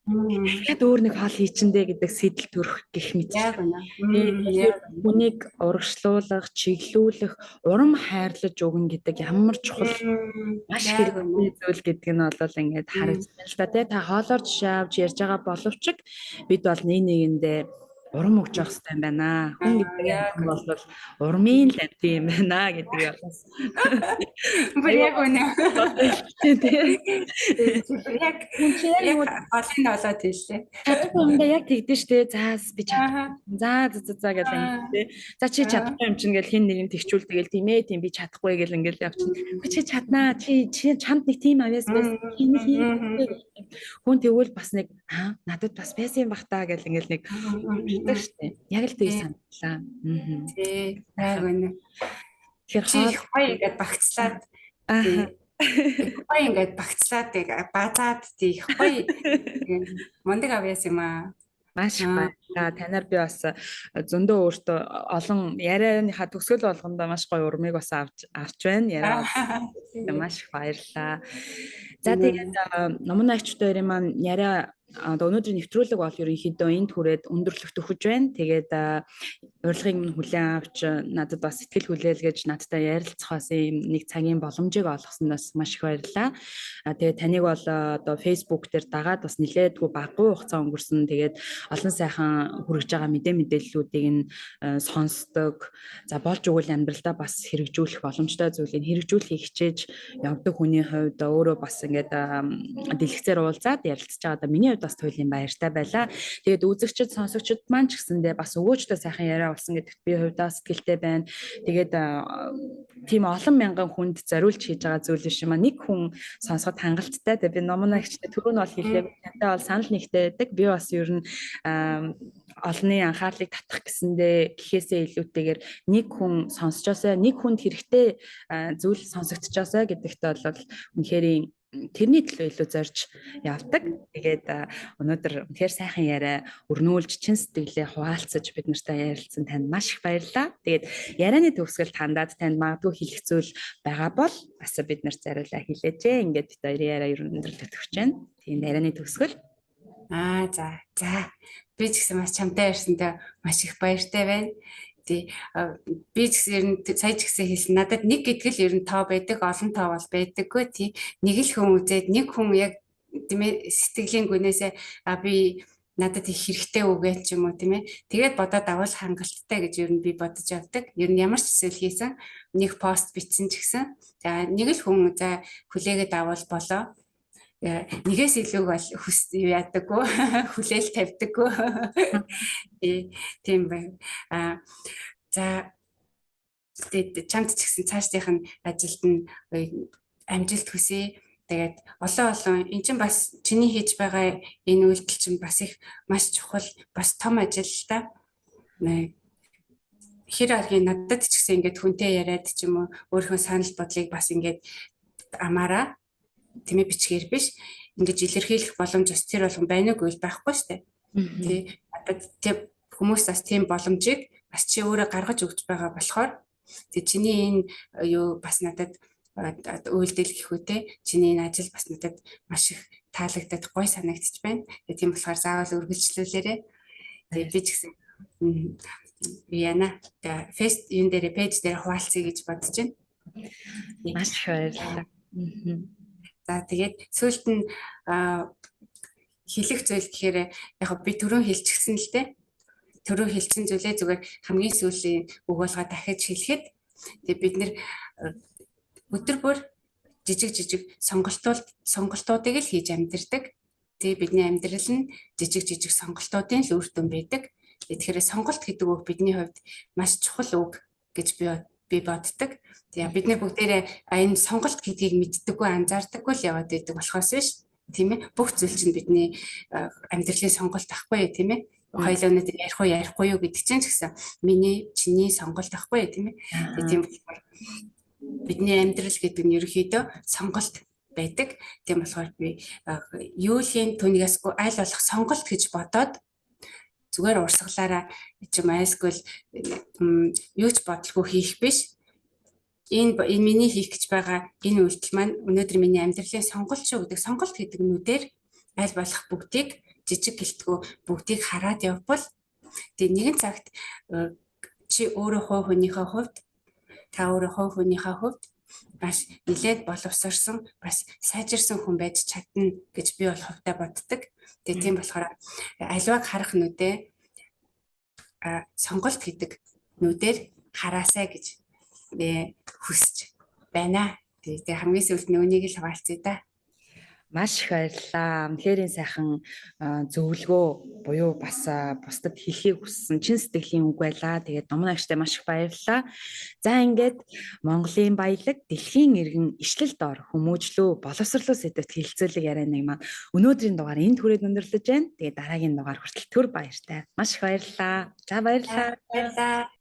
яг өөр нэг хоол хийчиндэ гэдэг сэтэл төрөх гэх мэт. Хүнийг урагшлуулах, чиглүүлэх, урам хайрлаж өгнө гэдэг ямар чухал маш хэрэгтэй зүйл гэдэг нь бол ингээд харагдсан л да. Та хоолоор жишээ авч ярьж байгаа боловч бид бол нэг нэгэндээ урам өгч явах хэрэгтэй юм байна. Хүн гэдэг яг юм бол урмын л амьд юм байна гэдэг ялаас. бүр Аюу яг үнэ. тийм. Яг Хүн чи яг яг нөгөө голын болоод хэллээ. чадахгүй юмдаа яг тэгдэж штэ. За би чадахгүй. Аа. За гэл ингэ. За чи Аа. чадахгүй юм чинь гэл хин нэг нь тэгчүүл тэгэл тийм ээ тийм би чадахгүй гэл ингээл явчихна. Чи чаднаа. Чи чамд нэг тийм авяас байсан. Хин хүн тэгвэл бас нэг надад бас байсан юм бах та гэл ингээл нэг хэлдэг штэ. Яг л тийг саналаа. Тий. Яг үнэ. Тэгэхээр Чи их гоё ингээд багцлаад гоё ингээд багцлаад базаад тий их гоё мундаг авьяас юм аа. Маш их баярлалаа. Танаар би бас зөндөө өөртөө олон ярианыхаа төгсгөл болгондоо маш гоё урмыг бас авч байна. Яриа маш их баярлалаа. За тэгээд номон ачтойрын маань яриа одоо өнөөдрийн нэвтрүүлэг бол ерөнхийдөө энд хүрээд өндөрлөгт өгч байна. Тэгээд урилгыг минь хүлээн авч надад бас сэтгэл хүлээлгэж надтай ярилцахаас нэг цагийн боломжийг олгосноос маш их баярлалаа. Тэгээд таныг бол одоо Facebook дээр дагаад бас нэлээдгүй баггүй хугацаа өнгөрсөн. Тэгээд олон сайхан хүрэж байгаа мэдээллүүдийг нь сонсдог. За болж өгвөл амьдралдаа бас хэрэгжүүлэх боломжтой зүйлийг хэрэгжүүлэхийг хичээж явдаг хүний хувьд өөрөө бас ингээд дэлгэцээр уулзаад ярилцж байгаа. Миний хувьд бас туйлын баяртай байлаа. Тэгээд үзэгчид, сонсогчид маань ч гэсэндээ бас өвөөжтэй сайхан яриа болсон гэдэгт би хувьдаа сэтгэлтэй байна. Тэгээд тийм олон мянган хүнд зориулж хийж байгаа зүйл биш юм а. Нэг хүн сонсоход хангалттай. Тэгээд би номон агчтай түрүү нь бол хэлээ. Тантай бол санал нэгтэй байдаг. Би бас ер нь олонний анхаарлыг татах гэсэндээ гэхээсээ илүүтэйгээр нэг хүн сонсчоосоо нэг хүнд хэрэгтэй зүйл сонсогдчихоосоо гэдэгт бол үнэхээр тэрний төлөө илүү зорж явдаг. Тэгээд өнөөдөр үнэхээр сайхан яриа өрнүүлж чин сэтгэлээ хуваалцаж бид нартай ярилцсан танд маш их баярлалаа. Тэгээд ярианы төгсгөлд хандаад танд магадгүй хэлэх зүйл байгаа бол бас бид нарт зариулаа хэлээжээ. Ингээд бид хоёрын яриа өндөрлөлт өгч байна. Тийм ярианы төгсгөл. За. Би ч гэсэн маш чамтай ярьсантай маш их баяртай байна. Тий. Би ч гэсэн ер нь сая ч гэсэн хэлсэн. Надад нэг гэдгэл ер нь тоо байдаг, олон тоо бол байдаггүй тий. Нэг л хүн үзээд нэг хүн яг тийм ээ сэтгэлийн гүнээсээ би надад их хэрэгтэй үгээ ч юм уу тийм ээ. Тэгээд бодоод авал хангалттай гэж ер нь би бодож явдаг. Ер нь ямар ч зүйл хийсэн нэг пост бичсэн ч гэсэн за нэг л хүн за хүлээгээд авал болоо. Нэгээс илүү бол яадаггүй хүлээл тавьдаггүй тийм байна. За тэгээд чамд ч гэсэн цаашдынх нь ажилд нь амжилт хүсье. Тэгээд олон эн чинь бас чиний хийж байгаа энэ үйлдэл чинь бас их маш чухал бас том ажил л та. Хэр аргийн надад ч гэсэн ингээд хүнтэй яриад ч юм уу өөрийнхөө санал бодлыг бас ингээд амаараа тийм ээ бичгээр биш ингэж илэрхийлэх боломж бас тэр болгон байна уу гэвэл байхгүй штэ. Тий. Одоо хүмүүс бас тийм боломжийг бас чи өөрөө гаргаж өгч байгаа болохоор тий чиний энэ юу бас надад үйлдэл гэхүүтэй чиний энэ ажил бас надад маш их таалагдаад гой санагдчих байна. Тийм болохоор заавал үргэлжлүүлээрэй. Тэгээ би ч гэсэн яна фэст юун дээр пэйж дээр хуваалцъя гэж бодож байна. Маш их баярлалаа. За тэгээд сүүлд нь хэлэх зүйл гэхээр яг би түрүү хэлчихсэн л дээ. Түрүү хэлсэн зүйлээ зүгээр хамгийн сүүлийн үг болгоо дахиж хэлэхэд тэгээд бид нэр өдөр бүр жижиг сонголтуудыг л хийж амьдэрдэг. Тэгээд бидний амьдрал нь жижиг сонголтуудын л үр дүн байдаг. Тэгэхээр сонголт гэдэг үг бидний хувьд маш чухал үг гэж би боддог. Тэгээ бид нар бүгдээрээ энэ сонголт гэдгийг мэддэггүй анзаардаггүй л яваад байдаг болохоос биш тийм ээ бүх зүйл чинь бидний амьдралын сонголт ахгүй тийм ээ хоёулаа өнөдр ярихгүй юу гэдэг чинь ч гэсэн чиний сонголт ахгүй тийм ээ тийм болохоор бидний амьдрал гэдэг нь ерөөхдөө сонголт байдаг. Тийм болохоор би юулийн түүнийгээс аль болох сонголт гэж бодоод зүгээр урсгалаараа чим айсгүй юу ч бодлого хийх биш. Энэ миний хийх гэж байгаа энэ үйлдэл маань өнөөдөр миний амьдралын сонголт шүү гэдэг сонголт гэдэг нүдээр аль болох бүгдийг жижиг гэлтгүү бүгдийг хараад явбал тэгээ нэгэн цагт чи өөрөө хувь хүнийхээ хувьд та өөрөө хувь хүнийхээ хувьд бас нэлээд боловсрсон бас сайжирсан хүн байж чадна гэж би бол хувьдаа боддог. Тэгээ тийм болохоор аливааг харах нүдээ сонголт гэдэг нүдээр хараасай гэж хүсэж байна. Тэгээ хамгийн сүүлд нүунийг л хуваалцъя да. Маш их баярлалаа. Үнэхээр сайхан зөвлөгөө буюу бас бусдад хэлхийг хүссэн чин сэтгэлийн үг байлаа. Тэгээд Номон агштай маш их баярлалаа. За ингээд Монголын баялаг дэлхийн иргэн ишлэлд ор хүмүүжлөө боловсрлоо сэдвт хэлэлцүүлэг ярианыг маань өнөөдрийн дугаар энд хүрээд өндөрлөж байна. Тэгээд дараагийн дугаар хүртэл түр баяртай. Маш их баярлалаа. За баярлалаа. Баярлалаа.